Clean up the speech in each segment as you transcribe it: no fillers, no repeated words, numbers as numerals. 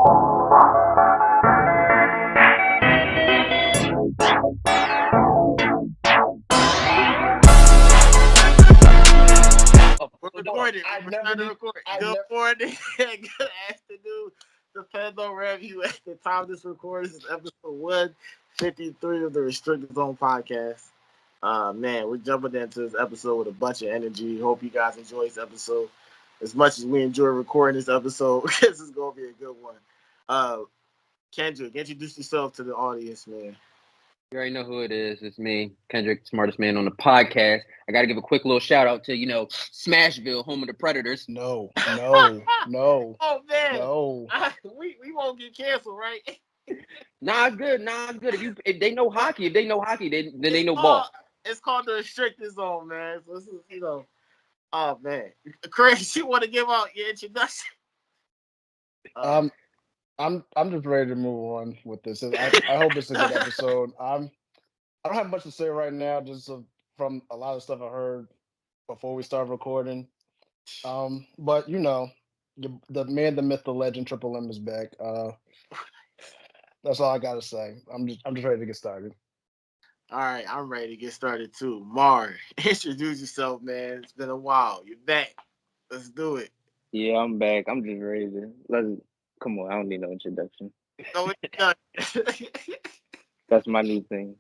We're recording. We're starting to record. Good morning. Good afternoon. Depends on wherever you at the time of this recording. This is episode 153 of the Restricted Zone podcast. Man, we're jumping into this episode with a bunch of energy. Hope you guys enjoy this episode as much as we enjoy recording this episode. This is gonna be a good one. Kendrick, introduce yourself to the audience, man. You already know who it is. It's me, Kendrick, smartest man on the podcast. I got to give a quick little shout out to, Smashville, home of the Predators. No. Oh man, no. we won't get canceled, right? Nah, good. If they know hockey, then they know ball. It's called the Restricted Zone, man. So this is, oh man, Chris, you want to give out your introduction? I'm just ready to move on with this. I hope it's a good episode. I don't have much to say right now, just from a lot of stuff I heard before we started recording. But the man, the myth, the legend, Triple M is back. That's all I gotta say. I'm just ready to get started. All right, I'm ready to get started too. Mar, introduce yourself, man. It's been a while. You're back. Let's do it. Yeah, I'm back. I'm just ready to come on. I don't need no introduction. No, it's done. That's my new thing.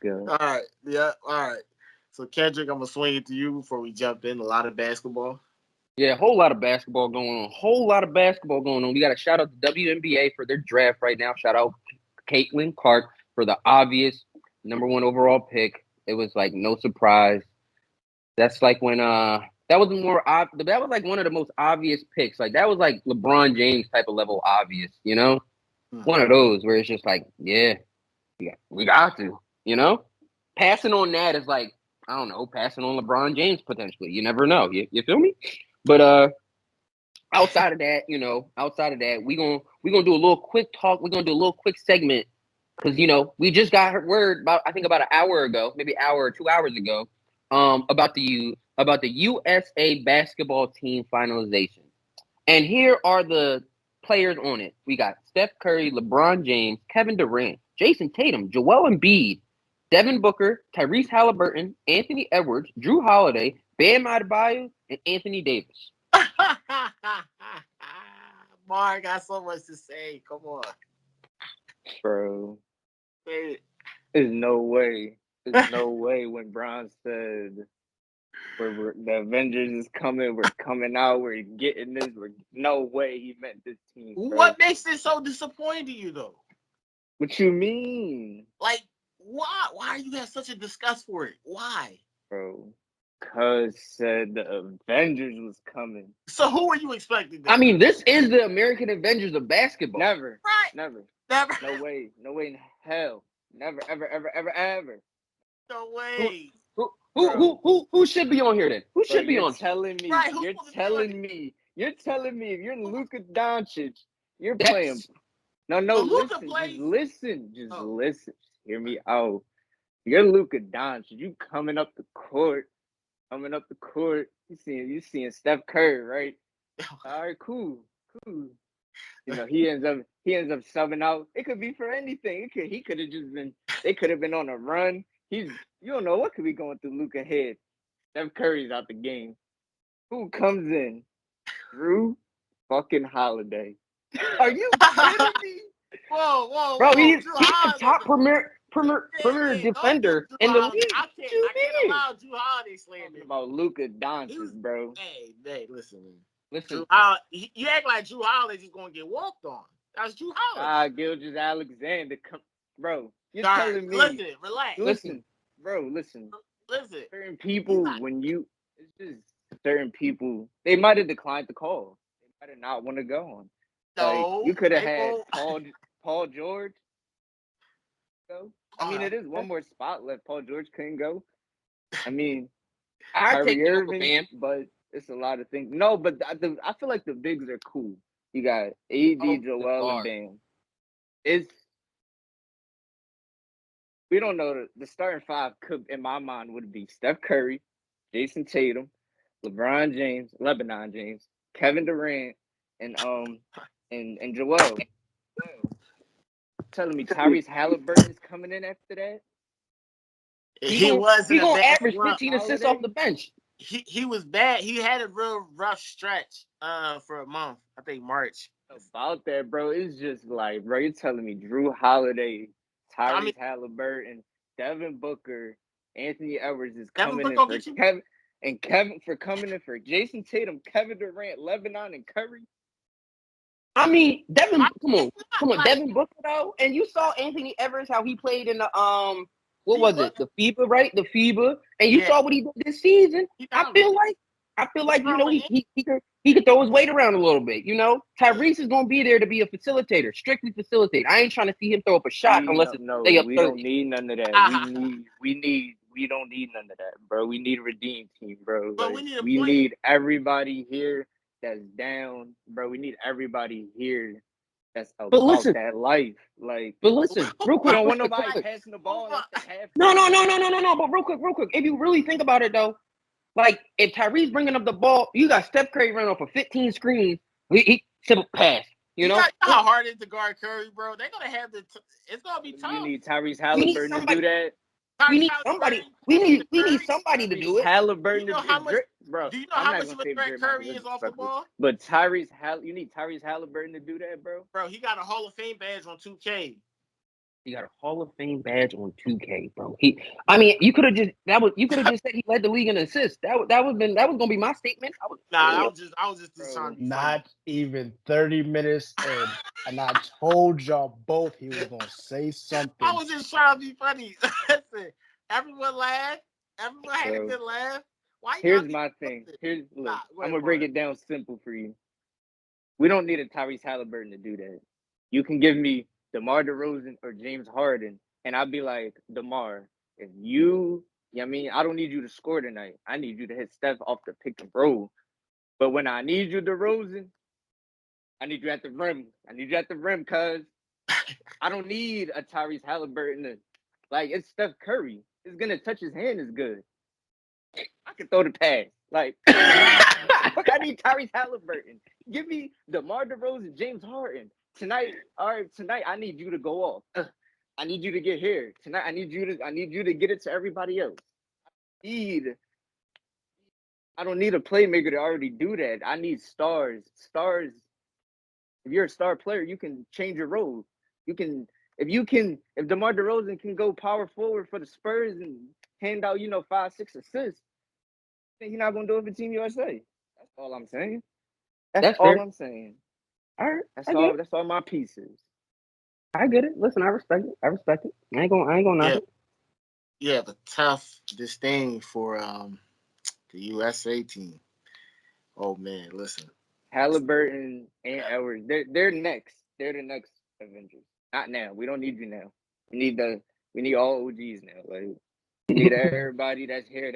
All right. Yeah. All right. So Kendrick, I'm gonna swing it to you before we jump in. A lot of basketball. Yeah, a whole lot of basketball going on. We got to shout out the WNBA for their draft right now. Shout out Caitlin Clark for the obvious number 1 overall pick. It was like no surprise. That's like when that was like one of the most obvious picks. Like that was like LeBron James type of level obvious, One of those where it's just like, yeah, we got to, Passing on that is like, I don't know, passing on LeBron James potentially. You never know. You feel me? But outside of that, we gonna do a little quick talk. We're gonna do a little quick segment because we just got word about an hour ago, maybe an hour or 2 hours ago, about the USA basketball team finalization. And here are the players on it. We got Steph Curry, LeBron James, Kevin Durant, Jason Tatum, Joel Embiid, Devin Booker, Tyrese Halliburton, Anthony Edwards, Drew Holiday, Bam Adebayo, and Anthony Davis. Mar got so much to say. Come on. Bro. Hey. There's no way when Bron said the Avengers is coming, we're coming out, we're getting this, no way he meant this team. Bro. What makes it so disappointing to you though? What you mean? Like, why? Why you have such a disgust for it? Why? Bro. Cuz said the Avengers was coming. So who were you expecting? I mean, this is the American Avengers of basketball. Never. Right. Never. No way in hell. Never, ever. No way. Who should be on here then? Who should be on? Telling me. Right, You're telling me if you're Luka Doncic, you're playing. No, listen. Just listen. Hear me out. You're Luka Doncic. You coming up the court. You seeing Steph Curry, right? All right, cool. He ends up subbing out. It could be for anything. He could have just been. They could have been on a run. You don't know what could be going through Luka's head. Steph Curry's out the game. Who comes in? Drew fucking Holiday. Are you kidding me? Whoa. Bro, he's the top premier defender in the league. I can't allow Drew Holiday slander. About Luka Doncic, bro. Hey, listen. Listen. You act like Drew Holiday just gonna get walked on. That's Drew Holiday. Gilgeous Alexander, bro. You're Sorry, telling me. Listen, relax. Listen, bro. Listen. Certain people, it's just certain people. They might have declined the call. They might have not want to go on. No, like, you could have had Paul George go. I mean, it is one more spot left. Paul George couldn't go. I mean, I take Irving, but it's a lot of things. No, but I feel like the bigs are cool. You got AD, Joel, and Bam. We don't know the starting five could, in my mind, would be Steph Curry, Jason Tatum, LeBron James, Kevin Durant, and and Joel. Telling me Tyrese Halliburton is coming in after that. He was in a gonna bad average slump. 15 assists off the bench. He was bad. He had a real rough stretch for a month. I think March. About that, bro. It's just like, bro, you're telling me Drew Holiday, Tyrese Halliburton, Devin Booker, Anthony Edwards is coming in for Kevin for coming in for Jason Tatum, Kevin Durant, Lebanon, and Curry. I mean, Devin, come on, Devin Booker though, and you saw Anthony Edwards how he played in the what was it, the FIBA, right? The FIBA, and you saw what he did this season. I feel like you know he could throw his weight around a little bit. You know, Tyrese is gonna be there to be a facilitator, strictly facilitate. I ain't trying to see him throw up a shot unless it's stay up 30. We don't need none of that. We don't need none of that, bro. We need a redeem team, bro. But like, we need everybody here that's down, bro. We need everybody here that's about that life. Like, but listen, real quick, you don't want nobody passing the ball after half. No. But real quick. If you really think about it, though, like if Tyrese bringing up the ball, you got Steph Curry running off of 15 screens. He simple pass. You know how hard it is to guard Curry, bro. They're gonna have it's gonna be tough. You need Tyrese Halliburton to do that. We need somebody. We need somebody to do it. Halliburton, bro. Do you know how much of a threat Curry is off the ball? But you need Tyrese Halliburton to do that, bro. Bro, he got a Hall of Fame badge on 2K. He got a Hall of Fame badge on 2K, bro. You could have just said he led the league in assists. That was gonna be my statement. I was just trying to be not even 30 minutes in, and I told y'all both he was gonna say something. I was just trying to be funny. Listen, everyone laughed. Everyone had a good laugh. Here's my thing. I'm gonna break it down simple for you. We don't need a Tyrese Halliburton to do that. You can give me DeMar DeRozan or James Harden, and I'd be like, DeMar, if I don't need you to score tonight. I need you to hit Steph off the pick and roll. But when I need you, DeRozan, I need you at the rim. Cuz I don't need a Tyrese Halliburton. It's Steph Curry. It's going to touch his hand is good. I can throw the pass. I need Tyrese Halliburton. Give me DeMar DeRozan, James Harden. Tonight, I need you to go off. I need you to get here. Tonight, I need you to get it to everybody else. I don't need a playmaker to already do that. I need stars. Stars. If you're a star player, you can change your role. If DeMar DeRozan can go power forward for the Spurs and hand out, 5-6 assists, then you're not gonna do it for Team USA. That's all I'm saying. That's all I'm saying. All right, that's all my pieces. I get it. Listen, I respect it. I ain't gonna knock it. Yeah, the tough disdain for the USA team. Oh man, listen. Halliburton and Edwards, they're next. They're the next Avengers. Not now. We don't need you now. We need all OGs now. We need everybody that's here.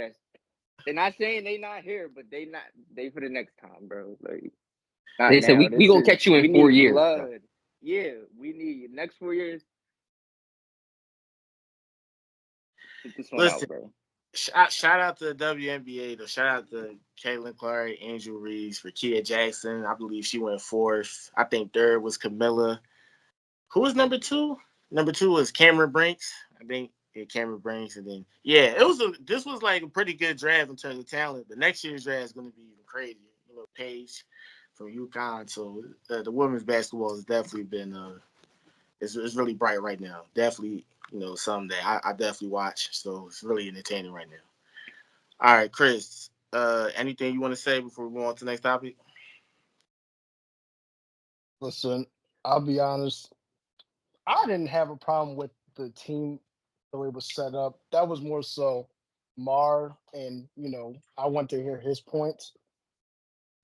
They're not saying they not here, but they for the next time, bro. They said we gonna catch you in 4 years. Blood. Yeah, we need next 4 years. Get this one out, bro. Shout out to the WNBA, though. Shout out to Caitlin Clark, Angel Reeves, Rakia Jackson. I believe she went 4th. I think 3rd was Camilla. Who was number 2? Number 2 was Cameron Brinks. I think Cameron Brinks, and then this was like a pretty good draft in terms of talent. The next year's draft is going to be even crazier. Paige from UConn. So the women's basketball has definitely been it's really bright right now. Definitely, something that I definitely watch. So it's really entertaining right now. All right, Chris. Anything you want to say before we move on to the next topic? Listen, I'll be honest. I didn't have a problem with the team the way it was set up. That was more so Mar, and I want to hear his points.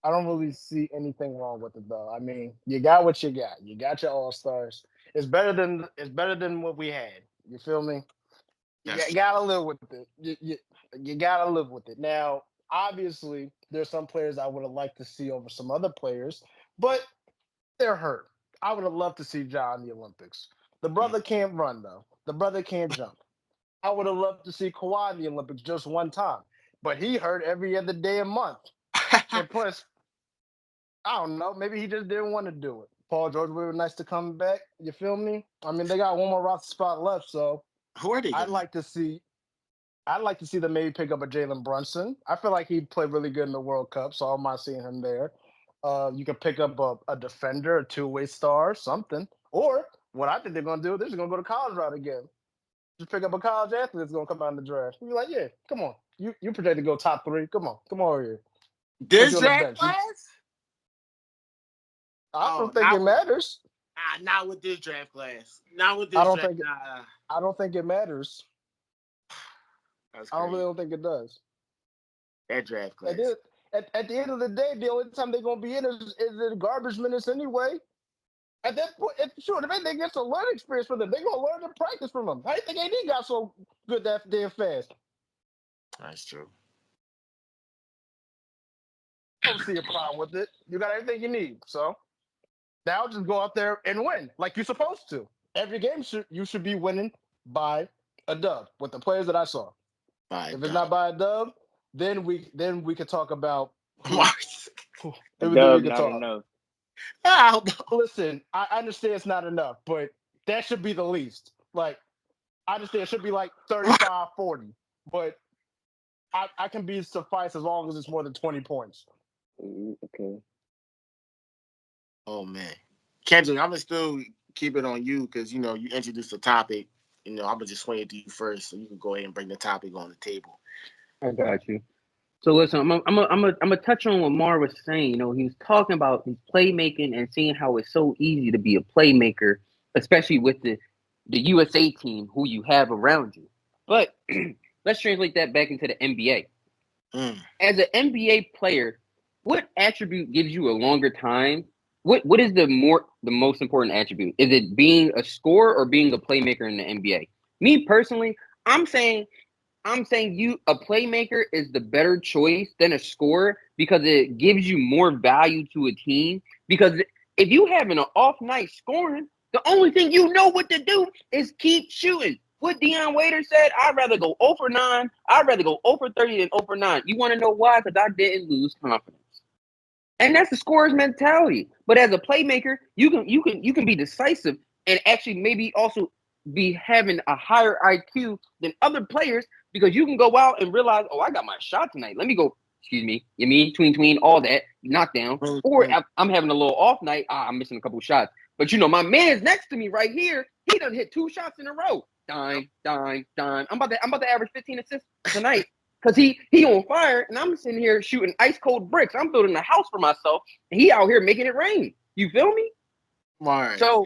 I don't really see anything wrong with it, though. I mean, you got what you got. You got your all-stars. It's better than what we had. You feel me? You gotta live with it. You gotta live with it. Now, obviously, there's some players I would have liked to see over some other players, but they're hurt. I would have loved to see Ja in the Olympics. The brother can't run, though. The brother can't jump. I would have loved to see Kawhi in the Olympics just one time, but he hurt every other day a month. And plus, I don't know. Maybe he just didn't want to do it. Paul George would be nice to come back. You feel me? I mean, they got one more roster spot left, so Who are they? I'd like to see them maybe pick up a Jalen Brunson. I feel like he played really good in the World Cup, so I don't mind seeing him there. You can pick up a defender, a two-way star, something. Or what I think they're gonna do, they're just gonna go to college route again. Just pick up a college athlete that's gonna come out in the draft. You're like, yeah, come on. You project to go top 3. Come on over here. Put This you on the draft bench. class? I don't think it matters. Not with this draft class. Not with this I don't draft. think I don't think it matters. I really don't think it does. That draft class. At the end of the day, the only time they're gonna be in is the garbage minutes anyway. At that point, sure, they get some learning experience from them. They're gonna learn and practice from them. How do you think AD got so good that damn fast? That's true. I don't see a problem with it. You got everything you need. So now just go out there and win like you're supposed to. Every game you should be winning by a dub with the players that I saw. If it's not by a dub, then we could talk about a dub not enough. Listen, I understand it's not enough, but that should be the least. Like, I understand it should be like 35, 40, but I can be suffice as long as it's more than 20 points. Okay. Oh man, Kendrick, I'm gonna still keep it on you because you introduced the topic. I'm gonna just swing it to you first, so you can go ahead and bring the topic on the table. I got you. So listen, I'm gonna touch on what Mar was saying. He was talking about his playmaking and seeing how it's so easy to be a playmaker, especially with the USA team who you have around you. But let's translate that back into the NBA. As an NBA player, what attribute gives you a longer time? What is the most important attribute? Is it being a scorer or being a playmaker in the NBA? Me personally, I'm saying a playmaker is the better choice than a scorer because it gives you more value to a team. Because if you having an off night scoring, the only thing you know what to do is keep shooting. What Deion Waiters said, I'd rather go 0 for 9. I'd rather go 0 for 30 than 0 for 9. You want to know why? Because I didn't lose confidence. And that's the scorer's mentality. But as a playmaker, you can be decisive and actually maybe also be having a higher IQ than other players because you can go out and realize, oh, I got my shot tonight. Let me go, excuse me, you mean, tween, all that, knockdown. Or I'm having a little off night. I'm missing a couple shots. But, my man's next to me right here. He done hit 2 shots in a row. Dime. I'm about to average 15 assists tonight. Because he on fire, and I'm sitting here shooting ice cold bricks. I'm building a house for myself, and he out here making it rain. You feel me? Right. So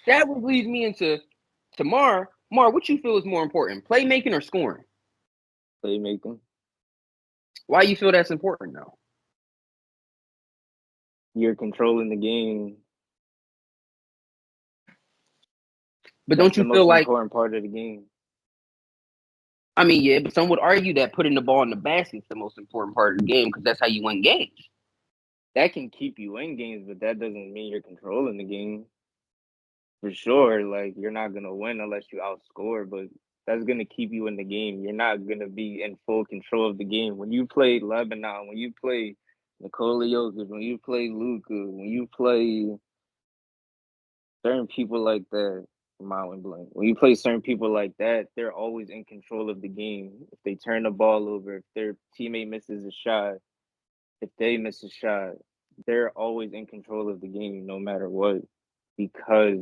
that would lead me into Mar. Mar, what you feel is more important, playmaking or scoring? Playmaking. Why you feel that's important though? You're controlling the game. But don't you feel like the most important part of the game? I mean, yeah, but some would argue that putting the ball in the basket is the most important part of the game because that's how you win games. That can keep you in games, but that doesn't mean you're controlling the game. For sure, like, you're not going to win unless you outscore, but that's going to keep you in the game. You're not going to be in full control of the game. When you play Lebanon, when you play Nikola Jokic, when you play Luka, when you play certain people like that, when you play certain people like that, they're always in control of the game. If they turn the ball over, if their teammate misses a shot, if they miss a shot, they're always in control of the game no matter what because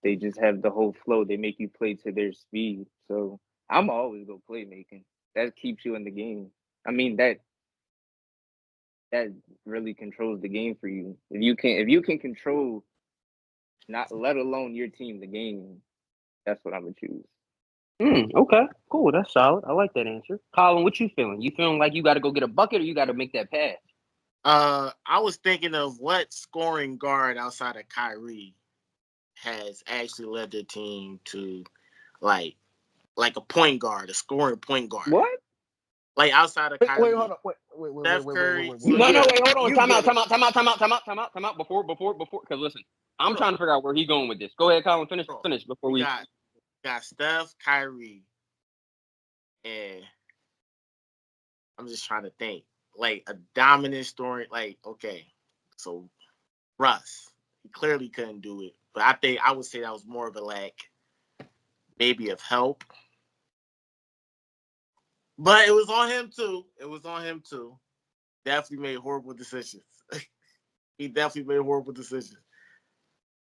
they just have the whole flow. They make you play to their speed. So I'm always go playmaking. That keeps you in the game. I mean, that really controls the game for you. If you can control, not let alone your team, the game, that's what I'm gonna choose. Okay, cool. That's solid. I like that answer. Colin, what you feeling? You feeling like you got to go get a bucket or you got to make that pass? I was thinking of what scoring guard outside of Kyrie has actually led their team to like a point guard, a scoring point guard. What? Like outside of Kyrie. Wait, hold on. Wait. No, wait, hold on. Time out. Before, because listen, I'm trying to figure out where he's going with this. Go ahead, Colin. Finish before we got Steph, Kyrie, and I'm just trying to think. Like a dominant story, like, okay, so Russ. He clearly couldn't do it. But I would say that was more of a lack, maybe of help. But it was on him too. Definitely made horrible decisions. He definitely made horrible decisions.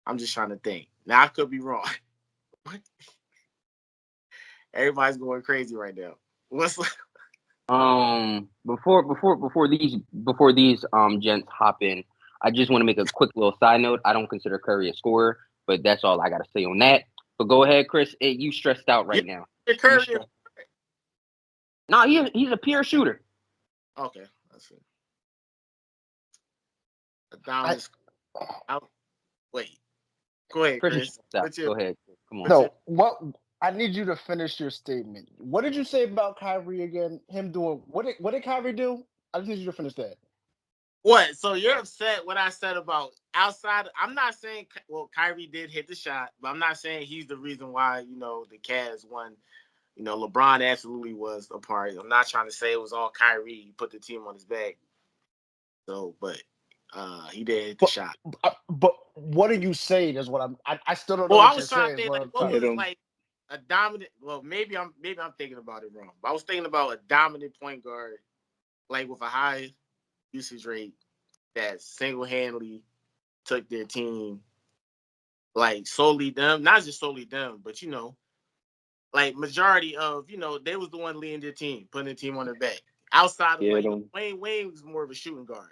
I'm just trying to think. Now I could be wrong. Everybody's going crazy right now. What's before these gents hop in, I just want to make a quick little side note. I don't consider Curry a scorer, but that's all I gotta say on that. But go ahead, Chris. You stressed out right now. Curry? No, he's a pure shooter. Okay, that's it. Adonis. Wait. Go ahead, Chris. Go ahead. Come on. No, what? I need you to finish your statement. What did you say about Kyrie again? Him doing what did Kyrie do? I just need you to finish that. What? So you're upset what I said about outside? I'm not saying Kyrie did hit the shot, but I'm not saying he's the reason why the Cavs won. LeBron absolutely was a part. I'm not trying to say it was all Kyrie. He put the team on his back. So, but he did hit the shot. But what are you saying? Is what I still don't know. Well, what I was you're trying to saying, think what was like a dominant. Well, maybe I'm thinking about it wrong. But I was thinking about a dominant point guard, like with a high usage rate that single-handedly took their team, like solely them, not just solely them, but like majority of they was the one leading their team, putting the team on their back. Outside of Wayne was more of a shooting guard.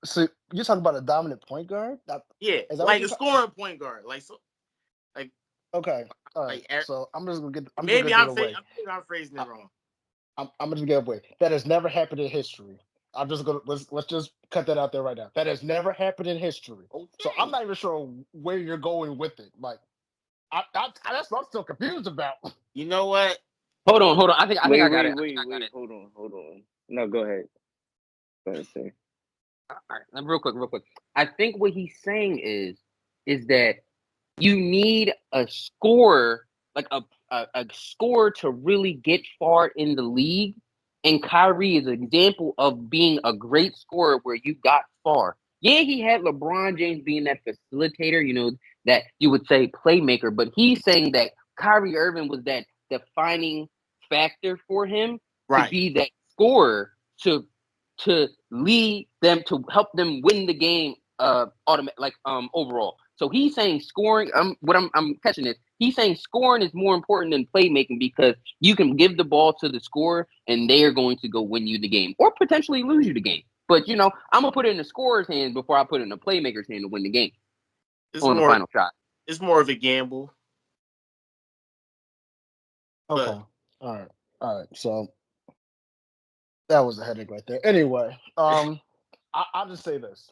So you're talking about a dominant point guard? Like a scoring point guard, Okay, all right. So I'm just gonna get. I'm phrasing it wrong. I'm just gonna get away. That has never happened in history. I'm just gonna let's just cut that out there right now. That has never happened in history. Okay. So I'm not even sure where you're going with it. Like, that's what I'm still confused about. You know what? Hold on. I think I got it. Wait. Hold on. No, go ahead. Go ahead, sir. All right, real quick. I think what he's saying is that you need a scorer, like a scorer to really get far in the league. And Kyrie is an example of being a great scorer where you got far. Yeah, he had LeBron James being that facilitator, that you would say playmaker, but he's saying that Kyrie Irving was that defining factor for him to be that scorer to lead them, to help them win the game overall. So he's saying scoring. What I'm catching is he's saying scoring is more important than playmaking because you can give the ball to the scorer and they are going to go win you the game or potentially lose you the game. But I'm gonna put it in the scorer's hand before I put it in the playmaker's hand to win the game the final shot. It's more of a gamble. Okay. All right. So that was a headache right there. Anyway, I'll just say this.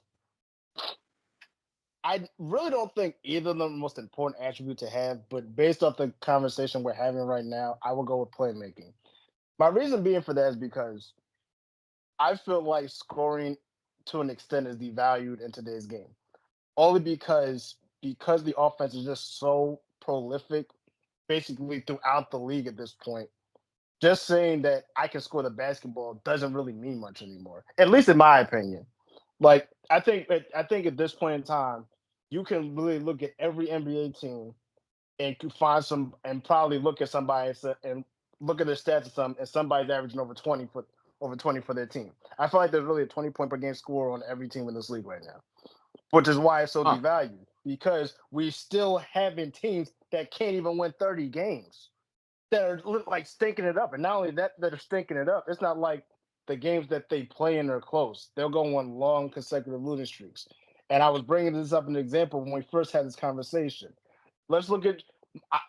I really don't think either of them are the most important attribute to have, but based off the conversation we're having right now, I will go with playmaking. My reason being for that is because I feel like scoring to an extent is devalued in today's game. Only because the offense is just so prolific, basically throughout the league at this point. Just saying that I can score the basketball doesn't really mean much anymore, at least in my opinion. Like, I think at this point in time, you can really look at every NBA team and find some, and probably look at somebody and look at their stats and somebody's averaging over 20 for their team. I feel like there's really a 20-point per game scorer on every team in this league right now, which is why it's so devalued, because we still having teams that can't even win 30 games that are like stinking it up. And not only that are stinking it up, it's not like the games that they play in are close. They'll go on long consecutive losing streaks. And I was bringing this up as an example when we first had this conversation. Let's look at,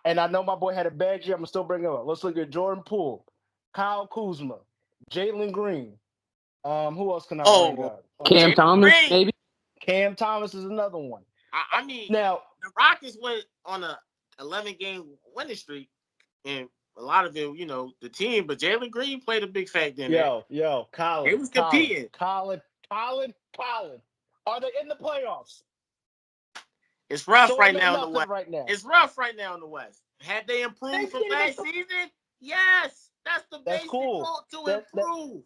and I know my boy had a bad year. I'm still bringing it up. Let's look at Jordan Poole, Kyle Kuzma, Jalen Green. Who else can I bring up? Cam Thomas, maybe. Cam Thomas is another one. I mean, now the Rockets went on a 11-game winning streak, and a lot of it, the team, but Jalen Green played a big factor in that. Yo, Colin. They was competing. Colin. Are they in the playoffs? It's rough right now in the West. It's rough right now in the West. Had they improved from last season? Yes. That's the basic goal to improve.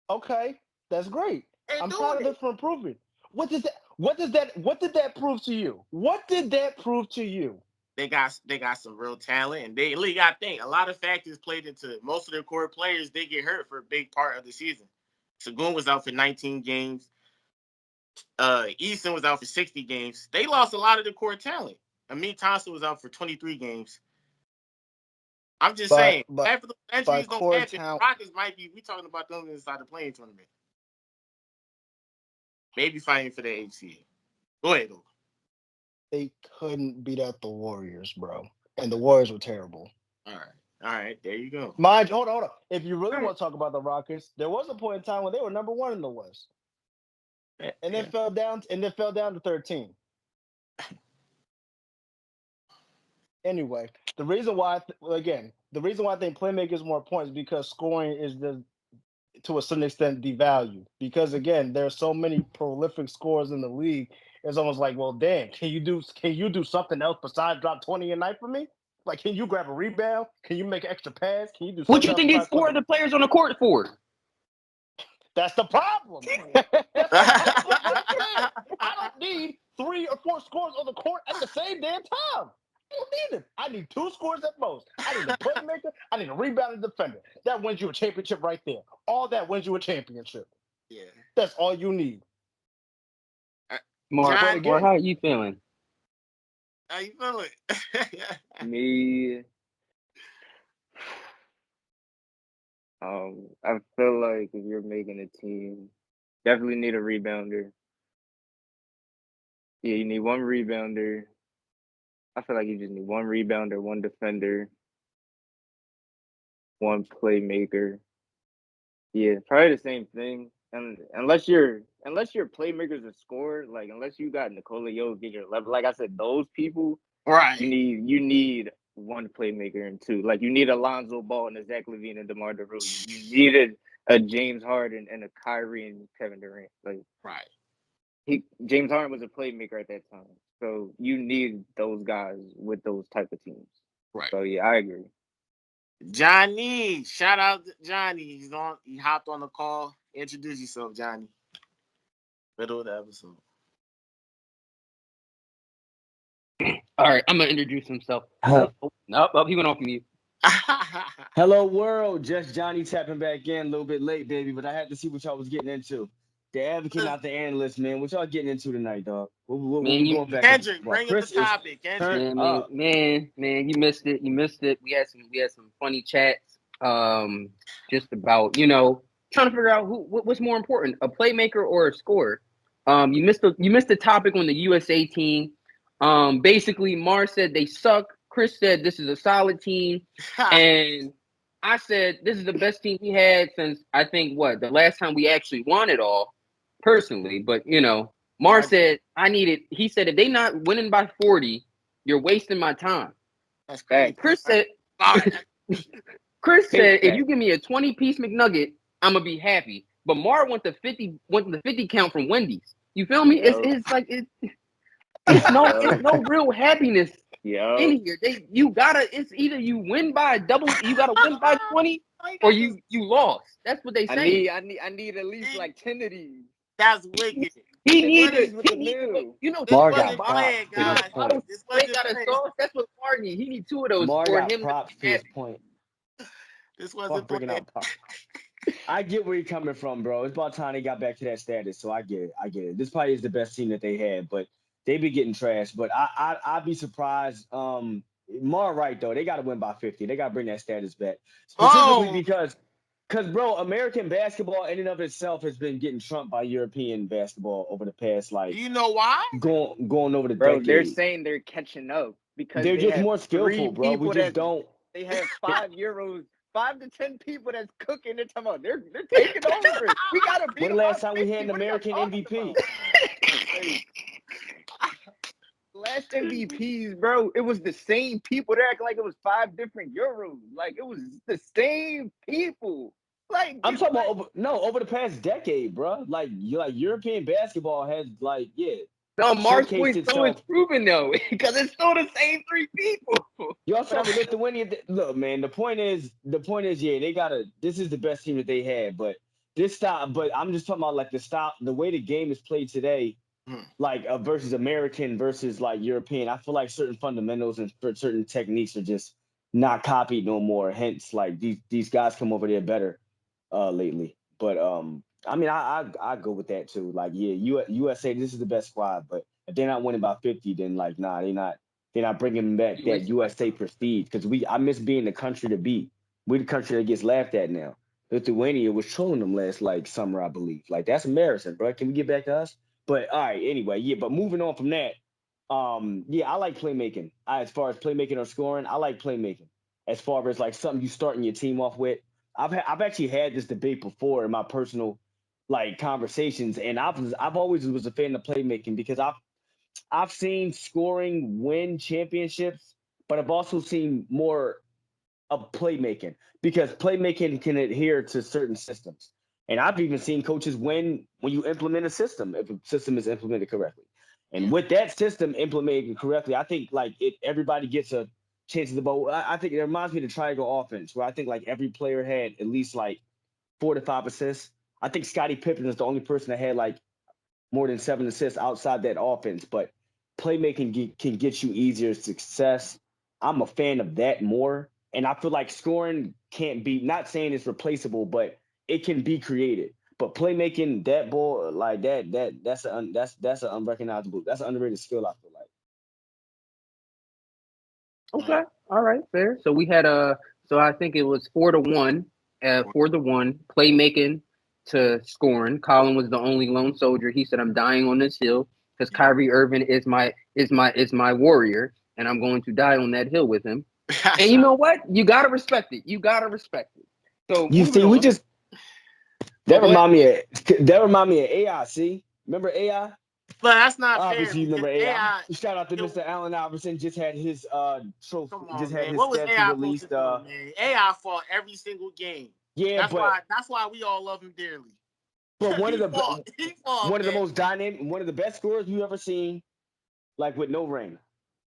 Okay, that's great. I'm proud of them for improving. What did that prove to you? What did that prove to you? They got some real talent, and they got to think a lot of factors played into it. Most of their core players they get hurt for a big part of the season. Sagoon was out for 19 games. Easton was out for 60 games. They lost a lot of their core talent. Amir Thompson was out for 23 games. I'm just saying, after the injuries don't happen, Rockets might be. We talking about them inside the playing tournament. Maybe fighting for the HCA. Go ahead, though. They couldn't beat out the Warriors, bro. And the Warriors were terrible. All right. There you go. Hold on. If you really want to talk about the Rockets, there was a point in time when they were number 1 in the West. And then fell down to 13. Anyway, the reason why I think playmaking is more important is because scoring is to a certain extent devalued. Because again, there are so many prolific scorers in the league. It's almost like, well, damn, can you do something else besides drop 20 a night for me? Like, can you grab a rebound? Can you make an extra pass? Can you do something? What you think they score the players on the court for? That's the problem. I don't need 3 or 4 scores on the court at the same damn time. I don't need it. I need 2 scores at most. I need a playmaker. I need a rebounding defender. That wins you a championship right there. All that wins you a championship. Yeah. That's all you need. Mark, how are you feeling? How you feeling? Me, I feel like if you're making a team, definitely need a rebounder. Yeah, you need 1 rebounder. I feel like you just need 1 rebounder, 1 defender, 1 playmaker. Yeah, probably the same thing. And unless your playmaker's a scorer, like unless you got Nikola Jokic or level, like I said, those people, right? You need 1 playmaker and 2. Like you need Alonzo Ball and a Zach LaVine and DeMar DeRozan. You needed a James Harden and a Kyrie and Kevin Durant. Like James Harden was a playmaker at that time, so you need those guys with those type of teams. Right. So yeah, I agree. Johnny, shout out to Johnny. He hopped on the call. Introduce yourself, Johnny. Middle of the episode. All right, I'm gonna introduce himself. Nope, he went off mute. Hello, world. Just Johnny tapping back in a little bit late, baby, but I had to see what y'all was getting into. The advocate, not the analyst, man. What y'all getting into tonight, dog? What we going back? Kendrick, bring up the topic. Kendrick. Man, you missed it. We had some funny chats. Just about trying to figure out what's more important, a playmaker or a scorer. You missed the topic on the USA team. Basically, Mars said they suck. Chris said this is a solid team, and I said this is the best team he had since I think the last time we actually won it all, personally. But Mars said he said if they not winning by 40, you're wasting my time. That's crazy. Chris said if you give me a 20-piece McNugget, I'm gonna be happy. But Mar wants the 50 count from Wendy's. You feel me? It's like it's no real happiness in here. It's either you win by double, you gotta win by 20, or you lost. That's what they say. I need at least like 10 of these. That's wicked. Mar got props. That's what Mar needs. He needs 2 of those Mar for got him props to his point. This wasn't bringing out props. I get where you're coming from, bro. It's about time they got back to that status, so I get it. This probably is the best team that they had, but they be getting trashed. But I'd be surprised. Mar right though. They got to win by 50. They got to bring that status back, specifically because bro, American basketball in and of itself has been getting trumped by European basketball over the past you know why? Going over the bro. decade. They're saying they're catching up because they're just more skillful, bro. We just don't. They have 5 to 10 people that's cooking. They're talking about they're taking over. We gotta beat. When the last time we had an American MVP? Last MVPs, bro. It was the same people. They're acting like it was 5 different Euros. Like it was the same people. Like I'm talking about over the past decade, bro. Like European basketball has No, Mark's point still is proven though, because it's still the same 3 people. You also have Lithuania. Look, man. The point is, they gotta. This is the best team that they had, but this style. But I'm just talking about like the style, the way the game is played today. like versus American versus like European. I feel like certain fundamentals and certain techniques are just not copied no more. Hence, like these guys come over there better lately. But I mean, I go with that too. Like, yeah, USA, this is the best squad, but if they're not winning by 50, then like, nah, they're not bringing back that USA prestige because I miss being the country to beat. We're the country that gets laughed at now. Lithuania was trolling them last like summer, I believe. Like that's embarrassing, bro. Can we get back to us? But all right, anyway, yeah. But moving on from that, yeah, I like playmaking. As far as playmaking or scoring, I like playmaking. As far as like something you starting your team off with, I've actually had this debate before in my personal like conversations, and I've always was a fan of playmaking because I've seen scoring win championships, but I've also seen more of playmaking because playmaking can adhere to certain systems. And I've even seen coaches win when you implement a system, if a system is implemented correctly. And with that system implemented correctly, I think like everybody gets a chance at the ball. I think it reminds me of the triangle offense, where I think like every player had at least like 4 to 5 assists. I think Scottie Pippen is the only person that had like more than 7 assists outside that offense. But playmaking can get you easier success. I'm a fan of that more. And I feel like scoring can't be, not saying it's replaceable, but it can be created. But playmaking, that ball like that's an unrecognizable, that's an underrated skill, I feel like. Okay. All right. Fair. So we had so I think it was 4-1, 4-1 playmaking to scoring. Colin was the only lone soldier. He said, "I'm dying on this hill because Kyrie Irving is my warrior, and I'm going to die on that hill with him." And you know what? You gotta respect it. You gotta respect it. So You see, we just that remind me of AI. See, remember AI? But that's not Obviously, fair. you remember AI. AI. Shout out to Mr. Allen Iverson. Just had his trophy. Come on, Just had man. his What was statue AI released. supposed to do, man? AI fought every single game. Yeah, that's why we all love him dearly. But one of the one of the best scorers you've ever seen, like with no ring.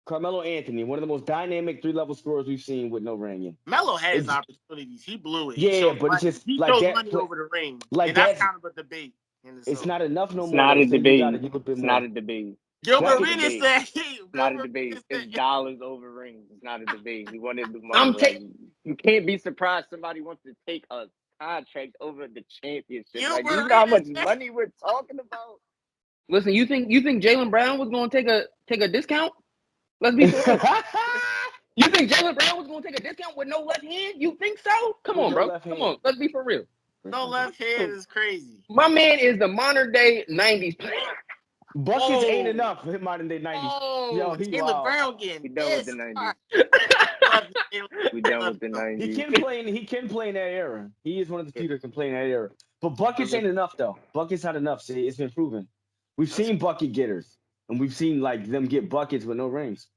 Carmelo Anthony, one of the most dynamic 3-level scorers we've seen with no ring. Melo had his opportunities. He blew it. Yeah, but it's just he like chose that. money over the ring, like and that's kind of a debate. It's not enough no It's more. not a So you gotta debate. give a bit It's more. not a debate. Gilbert Arenas said It's not a debate. It's dollars over rings. It's not a debate. He wanted the money. You can't be surprised somebody wants to take a contract over the championship. Like, you know how much money we're talking about? Listen, you think Jaylen Brown was going to take a discount? Let's be real. You think Jaylen Brown was going to take a discount with no left hand? You think so? Come on, bro. Come on. Let's be for real. No left hand is crazy. My man is the modern day 90s player. Buckets ain't enough for modern day 90s. Yo, Jaylen Brown getting We done with the 90s. We done with the 90s. He can play in that era. He is one of the few that can play in that era. But buckets ain't enough though. Buckets not enough. See, it's been proven. We've seen bucket getters, and we've seen like them get buckets with no rings.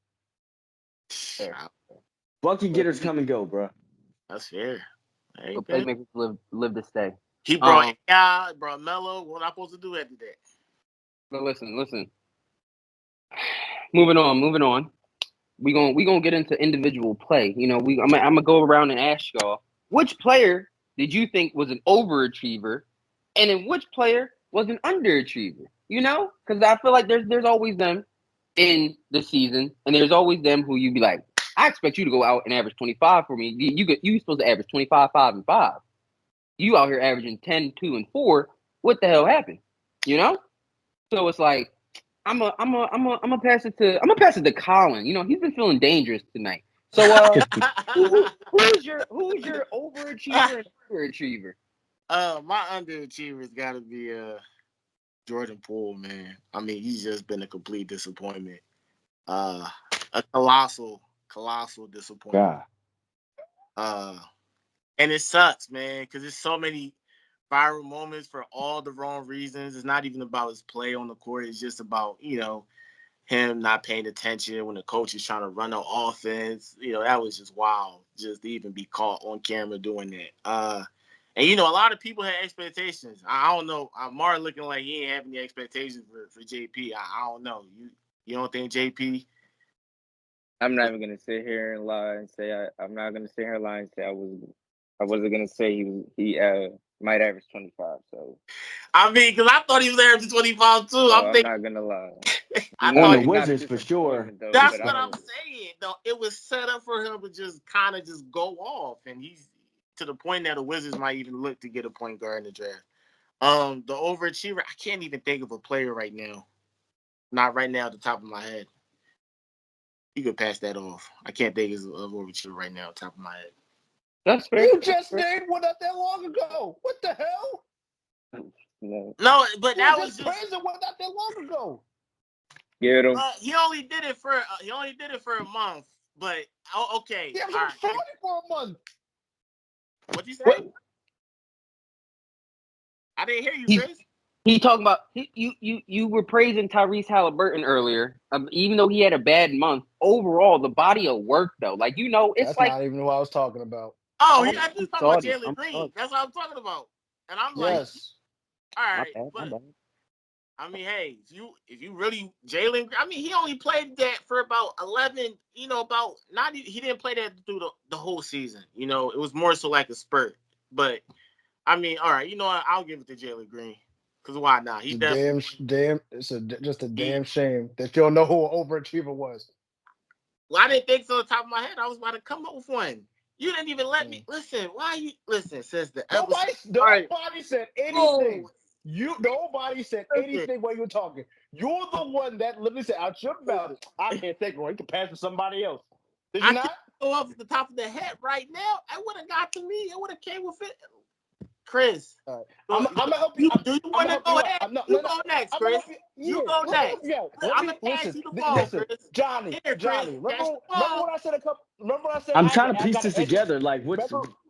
Bucket getters come and go, bro. That's fair. So playmakers live to stay. He brought brought Melo. What am I supposed to do after that? But listen. Moving on. We gonna get into individual play. You know, I'm gonna go around and ask y'all, which player did you think was an overachiever, and then which player was an underachiever? You know, because I feel like there's always them in the season, and there's always them who you be like, I expect you to go out and average 25 for me. You supposed to average 25, 5, and 5. You out here averaging 10, 2, and 4. What the hell happened? You know? So it's like I'm gonna pass it to Colin. You know, he's been feeling dangerous tonight. So who's your overachiever and underachiever? My underachiever's gotta be Jordan Poole, man. I mean, he's just been a complete disappointment. A colossal disappointment. And it sucks, man, because there's so many viral moments for all the wrong reasons. It's not even about his play on the court. It's just about, him not paying attention when the coach is trying to run an offense. That was just wild, just to even be caught on camera doing that. And, a lot of people had expectations. I don't know. Mark looking like he ain't have any expectations for JP. I don't know. You don't think JP? I'm not even gonna sit here and lie and say I'm not gonna sit here and lie and say I wasn't gonna say he Might average 25. So I mean, because I thought he was averaging 25 too. I'm not gonna lie. I On thought the he, Wizards for sure. Though, that's but what I'm saying. Though it was set up for him to just kind of just go off, and he's to the point that the Wizards might even look to get a point guard in the draft. The overachiever, I can't even think of a player right now. Not right now at the top of my head. You could pass that off. I can't think of overachiever right now at the top of my head. That's fair. You just named one not that long ago. What the hell? No, but that was just praising one not that long ago. Get him. He only did it for a month. But okay, Yeah, all right. 40 for a month. What'd you say? What? I didn't hear you, Chris. He talking about you were praising Tyrese Halliburton earlier, even though he had a bad month. Overall, the body of work though, like it's That's like not even what I was talking about. Oh, I just talking about Jalen Green. sorry. That's what I'm talking about. And I'm Yes. like, all right, My bad. I mean, hey, if you really Jalen, I mean, he only played that for about 11. About not. He didn't play that through the whole season. It was more so like a spurt. But I mean, all right, I'll give it to Jalen Green. Because why not? He damn. It's just a damn shame that you don't know who an overachiever was. Well, I didn't think so. On the top of my head, I was about to come up with one. You didn't even let me listen. Why you listen? Since the nobody said anything. Nobody said anything while you were talking. You're the one that literally said out your mouth. I can't take one. You can pass to somebody else. Did you not? Go off the top of the head right now. I would have got to me. It would have came with it. Chris, I'm gonna help you. Do you want to go ahead? You go next, Chris. You go next. I'm gonna pass you the ball, Chris. Johnny. Remember what I said a couple? Remember what I said? I'm trying to piece this together. Like,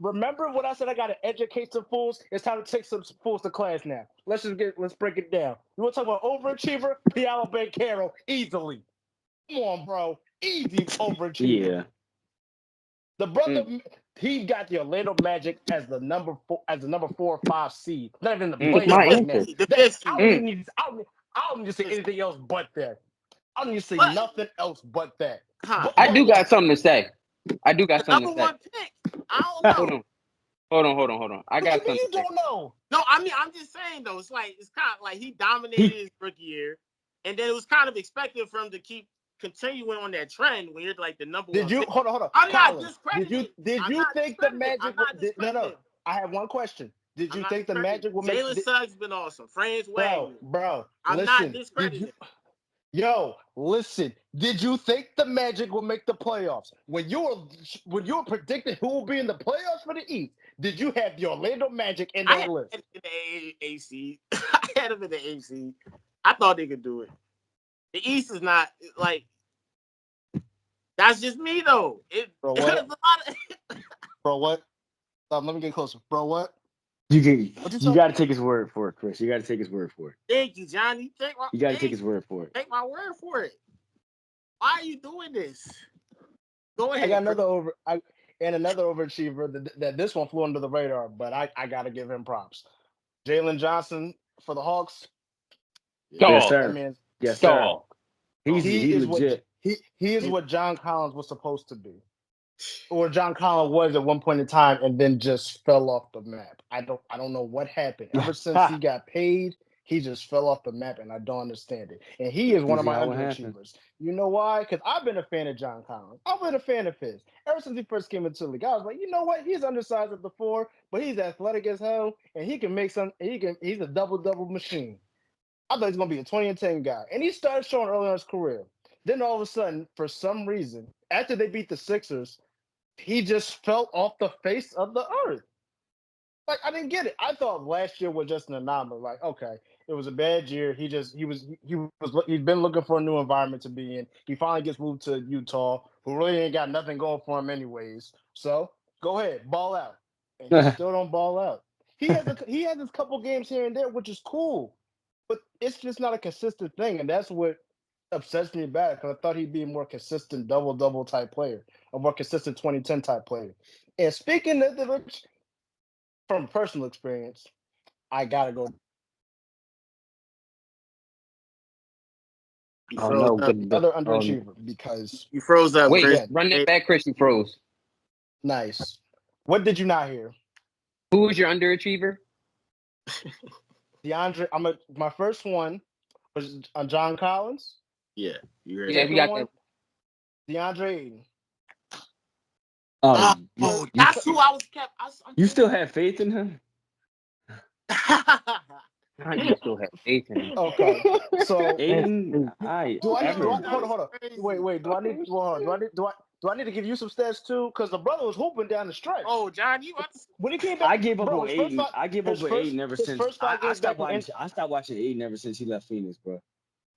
remember what I said? I got to educate some fools. It's time to take some fools to class now. Let's break it down. You want to talk about overachiever? Diallo Banchero, easily. Come on, bro. Easy overachiever. Yeah. The brother, he got the Orlando Magic as the number 4 or 5 seed. Not even the play right now. I don't need to say anything else but that. I don't need to say nothing else but that. I do got something to say. Number one pick. I don't know. Hold on. I got something. You don't know. No, I mean, I'm just saying though. It's kind of like he dominated his rookie year, and then it was kind of expected for him to keep continuing on that trend when you're like the number one. Did you hold on? I'm not discrediting. Did you think the Magic? No. I have one question. Did you think the Magic will make? Jalen Suggs been awesome. Franz Wagner. Bro. I'm not discrediting. Listen. Did you think the Magic will make the playoffs? When you were predicting who will be in the playoffs for the East, did you have the Orlando Magic in that list? I had in the AC. I had them in the AC. I thought they could do it. The East is not like. That's just me though. Bro, what? Bro, what? Let me get closer. Bro, what? You got to take his word for it, Chris. You got to take his word for it. Thank you, Johnny. You got to take his word for it. Take my word for it. Why are you doing this? Go ahead. I got another overachiever that this one flew under the radar, but I got to give him props. Jalen Johnson for the Hawks. Yes, sir. Yes, sir. He's legit. He is what John Collins was supposed to be, or John Collins was at one point in time, and then just fell off the map. I don't know what happened. Ever since he got paid, he just fell off the map, and I don't understand it. And he is one of my underachievers. You know why? Because I've been a fan of John Collins. I've been a fan of his ever since he first came into the league. I was like, you know what? He's undersized at the 4, but he's athletic as hell, and he can make some. He's a double machine. I thought he was gonna be a 20-10 guy, and he started showing early in his career. Then all of a sudden, for some reason, after they beat the Sixers, he just fell off the face of the earth. Like, I didn't get it. I thought last year was just an anomaly. Like, okay, it was a bad year. He's been looking for a new environment to be in. He finally gets moved to Utah, who really ain't got nothing going for him anyways. So go ahead, ball out. And he still don't ball out. He has his couple games here and there, which is cool, but it's just not a consistent thing, and that's what upsets me about it, because I thought he'd be a more consistent double type player, a more consistent 20-10 type player. And speaking of which, from personal experience, I gotta go. Other underachiever because you froze up. Wait, Chris. Run that back, Chris. You froze. Nice. What did you not hear? Who was your underachiever? DeAndre, my first one was John Collins. Yeah, you heard Yeah, that. we Second got one, that. DeAndre Ayton. That's who I was kept. You still have faith in him? You still have faith in him. Okay, so Aiden, do I need? ever. Hold on. Wait. Do I need? Well, do I need to give you some stats too? Because the brother was hooping down the stretch. Oh, John, you about to When he came back, I gave up bro, on his first Aiden. I gave up on Aiden ever his since first five I games stopped back in. watching. I stopped watching Aiden ever since he left Phoenix, bro.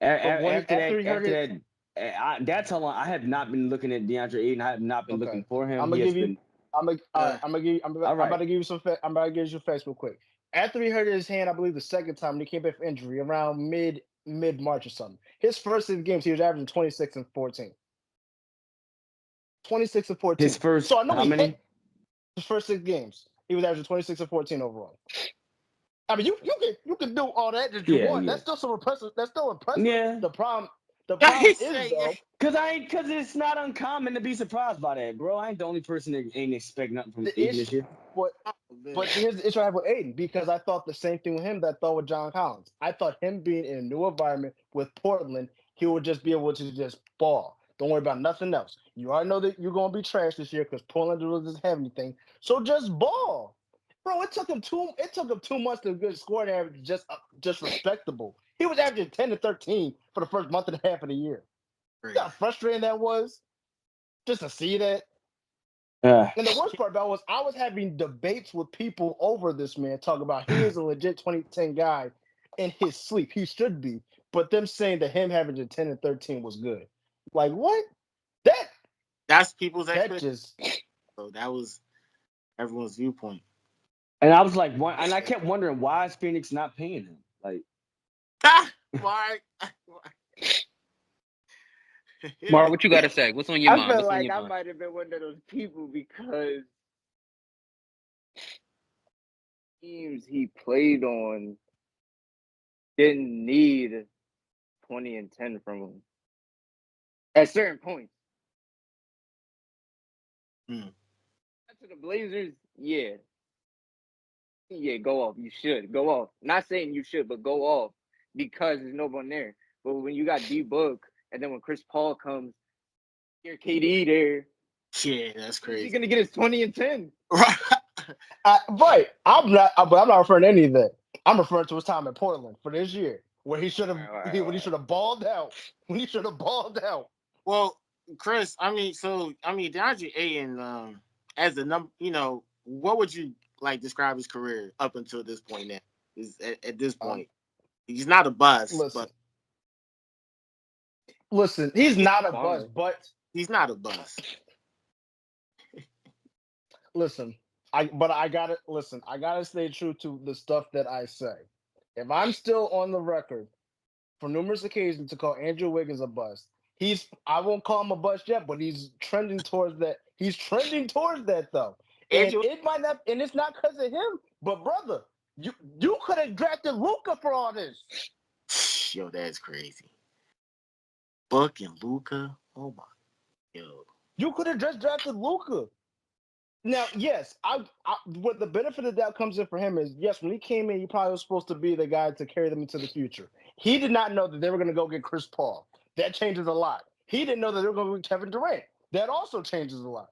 But when After he heard it, that, that's how long I have not been looking at DeAndre Aiden. I have not been looking for him. I'm gonna give you. I'm about to give you some. I'm about to give you some facts real quick. After he hurt his hand, I believe the second time when he came back from injury around mid March or something. His first 6 games, he was averaging 26 and 14. 26 and 14. His first, So I know how many? His first 6 games, he was averaging 26 and 14 overall. I mean, you can do all that you want. Yeah. That's still some impressive. That's still impressive. Yeah. The problem is though, Cause it's not uncommon to be surprised by that, bro. I ain't the only person that ain't expect nothing from Aiden this year. But here's the issue I have with Aiden, because I thought the same thing with him that I thought with John Collins. I thought him being in a new environment with Portland, he would just be able to just ball. Don't worry about nothing else. You already know that you're gonna be trash this year because Portland doesn't have anything. So just ball. Bro, it took him 2 months to get scoring average just respectable. He was averaging 10 to 13 for the first month and a half of the year. You know how frustrating that was? Just to see that. And the worst part about it was I was having debates with people over this man, talking about he is a legit 2010 guy in his sleep. He should be. But them saying that him having a 10 and 13 was good. Like, what? That's people's that expectation. just So that was everyone's viewpoint. And I was like, and I kept wondering, why is Phoenix not paying him? Like, Mark. Mark, what you got to say? What's on your mind? I feel What's on like your I mind? might have been one of those people because teams he played on didn't need 20 and 10 from him at certain points. To the Blazers, yeah, go off. You should go off. Not saying you should, but go off because there's no one there. But when you got D-Book, and then when Chris Paul comes, you're KD there. Yeah, that's crazy. He's gonna get his 20 and 10. Right. I'm not referring to any of that. I'm referring to his time in Portland for this year, where he should have when he should have balled out. When he should have balled out. Well, Chris, DeAndre Ayton, as the number, what would you like describe his career up until this point? Now, at this point, he's not a bust. Listen, he's not a bust, but he's not a bust. Listen, I gotta stay true to the stuff that I say. If I'm still on the record for numerous occasions to call Andrew Wiggins a bust, I won't call him a bust yet, but he's trending towards that. He's trending towards that though. And it might not, and it's not because of him, but brother, you could have drafted Luka for all this. Yo, that's crazy. Buck and Luka, oh my, yo. You could have just drafted Luka. Now, yes, what the benefit of that comes in for him is, yes, when he came in, he probably was supposed to be the guy to carry them into the future. He did not know that they were going to go get Chris Paul. That changes a lot. He didn't know that they were going to get Kevin Durant. That also changes a lot.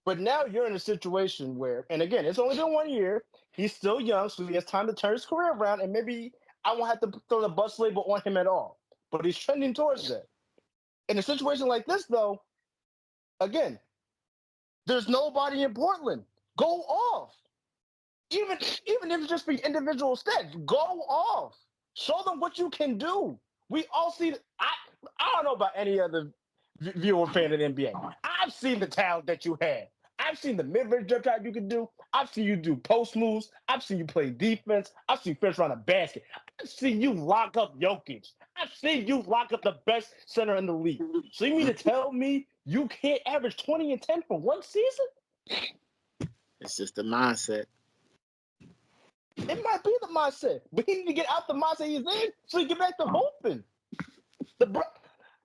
But now you're in a situation where, and again, it's only been 1 year. He's still young, so he has time to turn his career around, and maybe I won't have to throw the bust label on him at all. But he's trending towards that. In a situation like this, though, again, there's nobody in Portland. Go off. Even if it's just for individual stats, go off. Show them what you can do. We all see. I don't know about any other viewer fan of the NBA. I've seen the talent that you had. I've seen the mid-range jump shot you can do. I've seen you do post moves. I've seen you play defense. I've seen you finish around a basket. I've seen you lock up Jokic. I've seen you lock up the best center in the league. So you mean to tell me you can't average 20 and 10 for one season? It's just the mindset. It might be the mindset, but he need to get out the mindset he's in so he get back to hoping.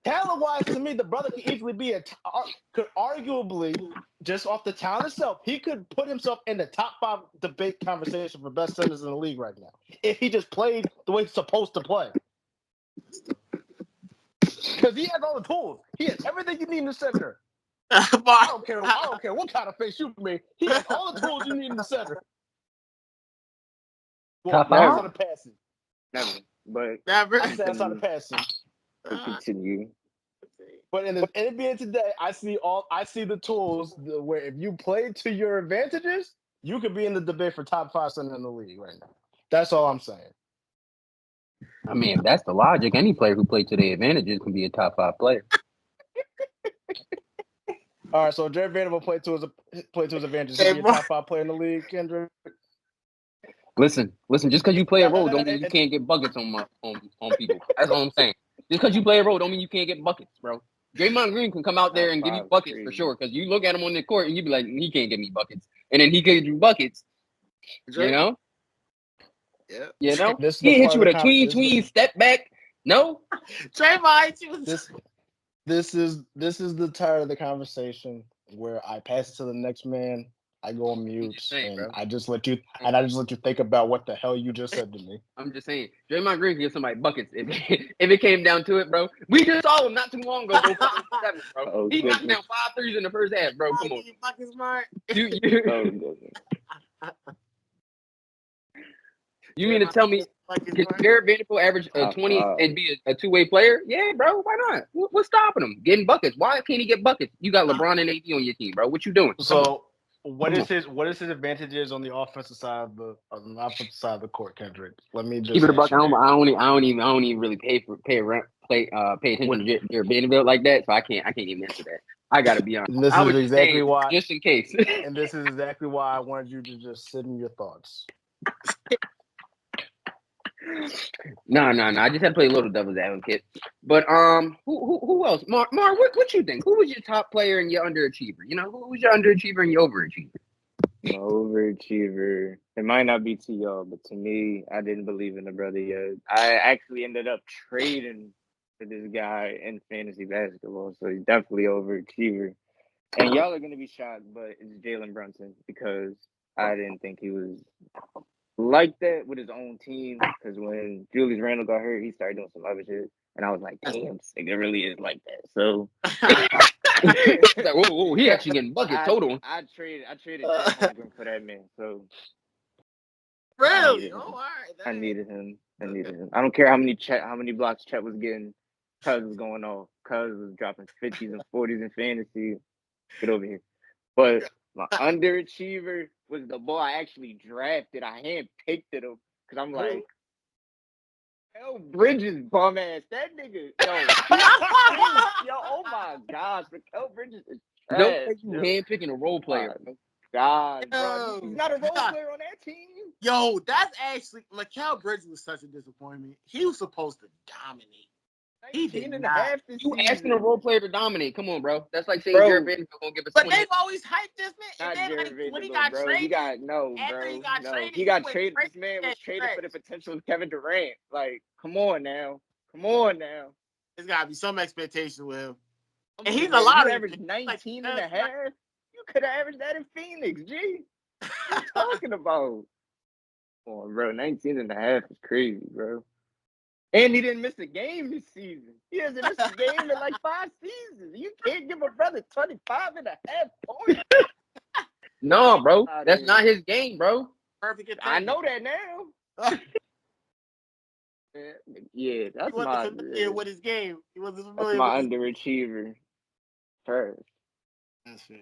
Talent-wise, to me, the brother could easily be could arguably, just off the talent itself, he could put himself in the top 5 debate conversation for best centers in the league right now if he just played the way he's supposed to play. Because he has all the tools. He has everything you need in the center. I don't care what kind of face you made. He has all the tools you need in the center. Well, Top 5? outside of passing. Never. But Never. I said outside of passing. continue. But in the NBA today, I see the tools where if you play to your advantages, you could be in the debate for top 5 center in the league right now. That's all I'm saying. I mean, if that's the logic, any player who plays to their advantages can be a top 5 player. All right, so Jared Vanderbilt play to his advantage. He'll be a top 5 player in the league, Kendrick. Listen. Just because you play a role don't mean you can't get buckets on people. That's all I'm saying. Just because you play a role don't mean you can't get buckets, bro. Draymond Green can come out there and give you buckets for sure. Because you look at him on the court and you be like, he can't give me buckets, and then he gives you buckets. You know. Yeah. You know. This is He the hit you part with of a tween step back. No. Draymond hit you. This is the part of the conversation where I pass it to the next man. I go on mute, saying, and bro. I just let you think about what the hell you just said to me. I'm just saying, Draymond Green can give somebody buckets if it came down to it, bro. We just saw him not too long ago go 5 for 7, bro. Oh, He knocked goodness. down 5 threes in the first half, bro. Come on. Fucking smart. You Oh, goodness. you mean to tell me can Jared Vanderbilt average 20 and be a two-way player? Yeah, bro. Why not? What's stopping him? Getting buckets. Why can't he get buckets? You got LeBron and AD on your team, bro. What you doing? So what is his advantages on the offensive side of the court, Kendrick? Let me just keep it a buck. I don't even really pay attention to Jared Vanderbilt like that, so I can't even answer that. I gotta be honest. This is exactly why, just in case. and this is exactly why I wanted you to just sit in your thoughts. No. I just had to play a little devil's advocate. But who else? Mar, what you think? Who was your top player and your underachiever? You know, who was your underachiever and your overachiever? My overachiever. It might not be to y'all, but to me, I didn't believe in the brother yet. I actually ended up trading for this guy in fantasy basketball, so he's definitely overachiever. And y'all are gonna be shocked, but it's Jalen Brunson because I didn't think he was like that with his own team. Because when Julius Randle got hurt, he started doing some other shit, and I was like, "Damn, it really is like that." So, like, whoa, he actually getting buckets. Hold on. I traded Holmgren for that man. So, really? Oh, all right. I needed him. I don't care how many blocks Chet was getting. Cuz was going off. Cuz was dropping 50s and 40s in fantasy. Get over here. But my underachiever was the boy I actually drafted. I handpicked him because I'm like, hell, Bridges bum ass. That nigga, yo, oh my gosh, Mikal Bridges is trash. Don't think you handpicking a role player. God, bro, he's not a role player on that team. Yo, that's actually Mikal Bridges was such a disappointment. He was supposed to dominate. He did not. You asking a role player to dominate? Come on, bro. That's like saying Jared Vanderbilt gonna give us. But they've always hyped this man. Not And then, Jared when he Vanderbilt, got bro. traded, He got traded. He got traded. This man was traded for the potential of Kevin Durant. Like, come on now. There's gotta be some expectation with him. And he's a lot of average 19 and a half. You could have averaged that in Phoenix, G. What are you talking about? Come on, bro. 19 and a half is crazy, bro. And he didn't miss a game this season. He hasn't missed a game in like 5 seasons. You can't give a brother 25 and a half points. No, bro. That's not his game, bro. Perfect. I know that now. Yeah, that's my familiar with his game. He wasn't familiar. That's my underachiever. First. That's fair.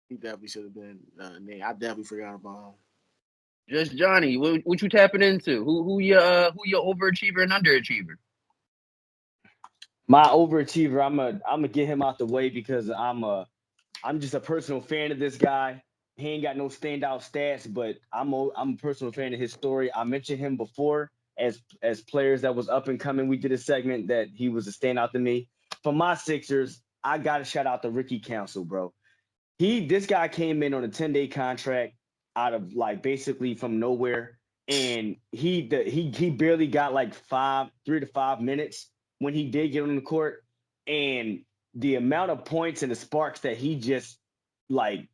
He definitely should have been named. I definitely forgot about him. Just Johnny, what you tapping into? Who your overachiever and underachiever? My overachiever, I'm gonna get him out the way because I'm just a personal fan of this guy. He ain't got no standout stats, but I'm a personal fan of his story. I mentioned him before as players that was up and coming. We did a segment that he was a standout to me. For my Sixers, I gotta shout out the Ricky Council, bro. This guy came in on a 10-day contract out of like basically from nowhere, and he barely got like 3 to 5 minutes when he did get on the court. and the amount of points and the sparks that he just like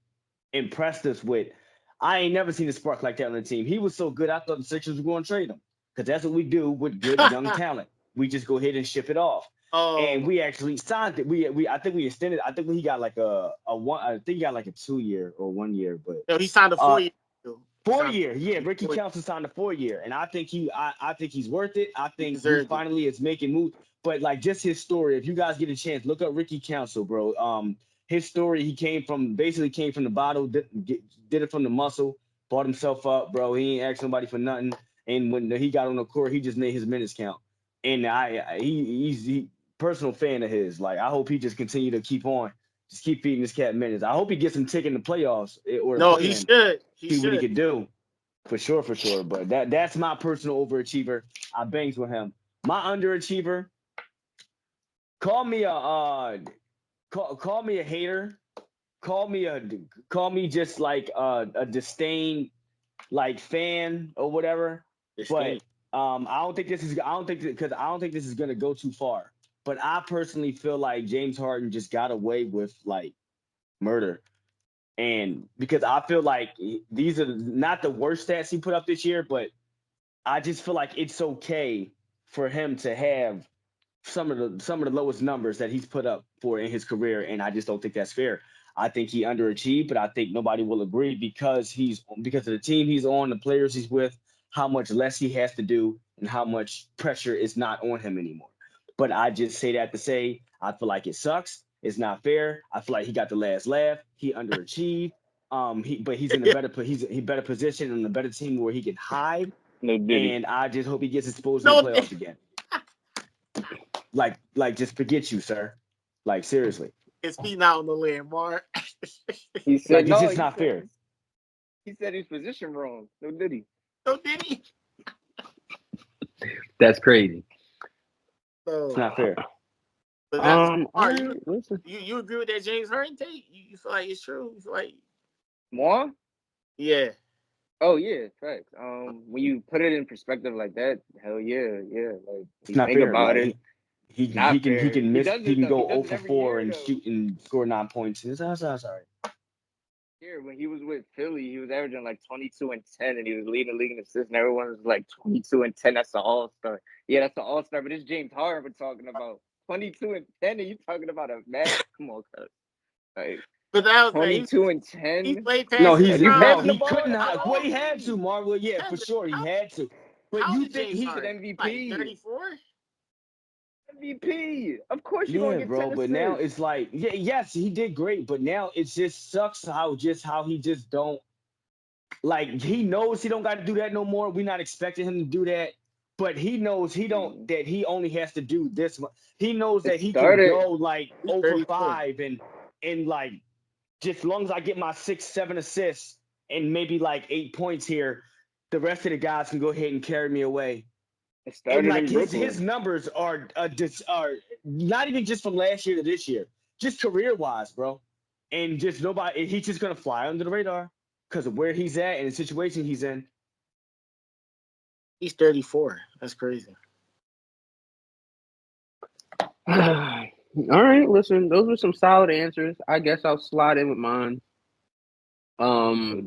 impressed us with. I ain't never seen a spark like that on the team. He was so good, I thought the Sixers were going to trade him because that's what we do with good young talent. We just go ahead and ship it off. And we actually signed it. I think we extended. I think he got like a one. I think he got like a 2 year or 1 year. But no, he signed a 4 year. 4 year, yeah. Ricky Council signed a 4 year, and I think he's worth it. I think he finally is making moves. But like just his story, if you guys get a chance, look up Ricky Council, bro. His story, he came from the bottom, did it from the muscle, bought himself up, bro. He ain't asked nobody for nothing. And when he got on the court, he just made his minutes count. And he's personal fan of his. Like, I hope he just continue to keep feeding this cat minutes. I hope he gets him ticket in the playoffs. He should. See what he could do. For sure. But that's my personal overachiever. I bangs with him. My underachiever, call me a hater. Call me just like a disdain like fan or whatever. But I don't think this is gonna go too far. But I personally feel like James Harden just got away with like murder. And because I feel like these are not the worst stats he put up this year, but I just feel like it's okay for him to have some of the lowest numbers that he's put up for in his career, and I just don't think that's fair. I think he underachieved, but I think nobody will agree because of the team he's on, the players he's with, how much less he has to do, and how much pressure is not on him anymore. But I just say that to say I feel like it sucks. It's not fair. I feel like he got the last laugh. He underachieved. But he's in a better position and a better team where he can hide. And I just hope he gets exposed in the playoffs again. Like, just forget you, sir. Like, seriously. His feet not on the land, Mark. He said, it's just not fair. He said his position wrong. So did he? That's crazy. So, it's not fair. But that's you agree with that James Harden take? You feel like it's true? You feel like more? Yeah. Oh yeah, facts. When you put it in perspective like that, hell yeah. Like it's not think fair. about like, it. He can miss. He can go 0 for 4 and though. shoot and score 9 points. Sorry. Here, when he was with Philly, he was averaging like 22 and 10, and he was leading the league in assists, and everyone was like 22 and 10. That's the all-star. Yeah, that's the all-star, but it's James Harden we're talking about. 22 and 10, and you talking about a man? Come on, cuz. Like, but that was 22 and 10. He played past he couldn't. Well, he had to, Mark. Well, yeah, for sure, he had to. But you think he could MVP? Like 34? MVP. Of course you're gonna get 10 but now it's like, yes, he did great, but now it just sucks how he just don't like he knows he don't got to do that no more. We're not expecting him to do that, but he knows that he only has to do this. He knows that he can go like 0 for 5 and like just as long as I get my 6-7 assists and maybe like 8 points here, the rest of the guys can go ahead and carry me away. And like his numbers are not even just from last year to this year, just career wise, bro. And just he's just gonna fly under the radar because of where he's at and the situation he's in. He's 34. That's crazy. All right, listen, those were some solid answers. I guess I'll slide in with mine. Full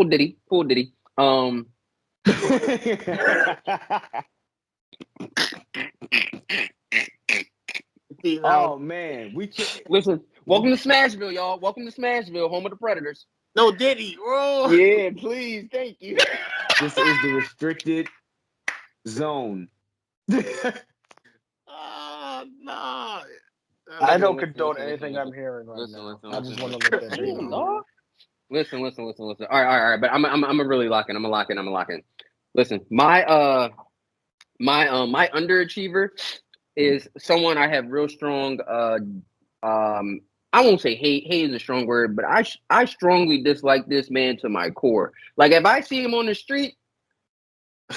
Diddy. Oh man, listen. Welcome to Smashville, y'all. Welcome to Smashville, home of the Predators. No Diddy. Oh. Yeah, please, thank you. This is the restricted zone. No. I don't condone anything I'm hearing right now. I just want to let that be known. Listen. All right. But I'm gonna really lock in. I'm gonna lock in. Listen, my underachiever is someone I have real strong. I won't say hate. Hate is a strong word, but I strongly dislike this man to my core. Like if I see him on the street,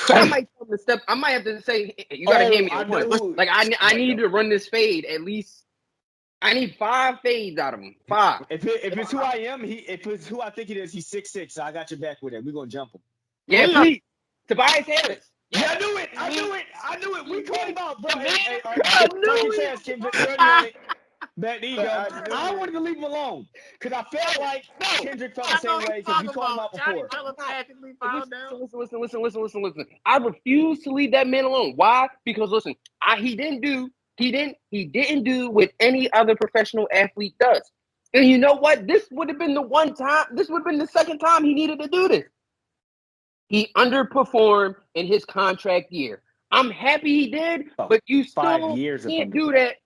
I might tell him to step. I might have to say, "You gotta hand me a one." Like I need to run this fade at least. I need 5 fades out of him. 5. If it's who I am, if it's who I think it is, he's 6'6". So I got your back with him. We're gonna jump him. Yeah, please. Tobias Harris. Yeah, I knew it. We called him out, bro. Hey, I talk knew his it. ass, Kendrick. You already on it. There you go. I knew I it. wanted to leave him alone because I felt like Kendrick felt the I know same what way you're because we talking called him about. out Johnny before. telepathically found out. Listen. I refuse to leave that man alone. Why? Because listen, he didn't do what any other professional athlete does. And you know what? This would have been the second time he needed to do this. He underperformed in his contract year. I'm happy he did, but you still 5 years can't do that.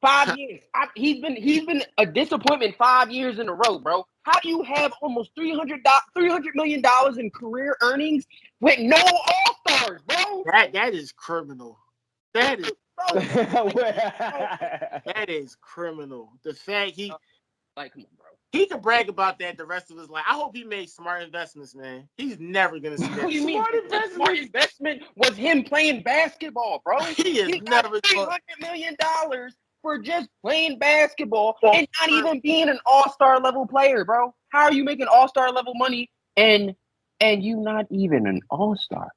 5 years. He's been a disappointment 5 years in a row, bro. How do you have almost $300 million in career earnings with no All-Stars, bro? That is criminal. That is that is criminal. The fact he Like, come on, bro. he could brag about that the rest of his life. I hope he made smart investments, man. He's never gonna see What that. do you mean? Smart investment was him playing basketball, bro. He is got never $300 million for just playing basketball and not even being an all-star level player, bro. How are you making all-star level money and you not even an all-star?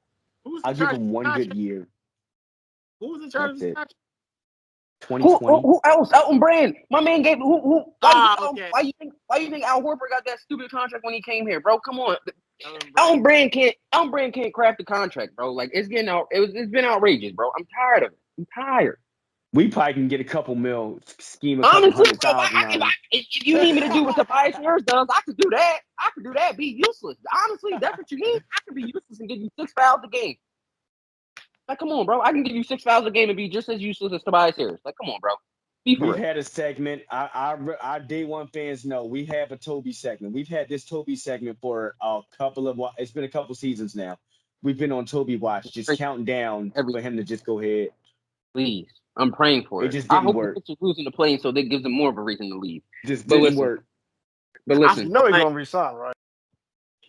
I'll give him one good year. Who was in charge of his contract? 2020. Who else? Elton Brand. My man gave who? Okay. Why you think Al Horford got that stupid contract when he came here, bro? Come on. Elton Brand can't craft the contract, bro. Like it's been outrageous, bro. I'm tired of it. I'm tired. We probably can get a couple mil, scheme a Honestly, couple bro, $100,000. if you need me to do what Tobias Harris does, I could do that. Be useless. Honestly, that's what you need. I could be useless and give you 6 fouls a game. Like, come on, bro. I can give you 6 fouls a game and be just as useless as Tobias Harris. Like, come on, bro. We've had a segment. Our day one fans know we have a Toby segment. We've had this Toby segment for it's been a couple seasons now. We've been on Toby Watch, just counting down for him to just go ahead. Please. I'm praying for it. Just I didn't hope work. the Pictures losing the plane so that gives them more of a reason to leave. Just didn't work. But listen. You know he's going to resign, right?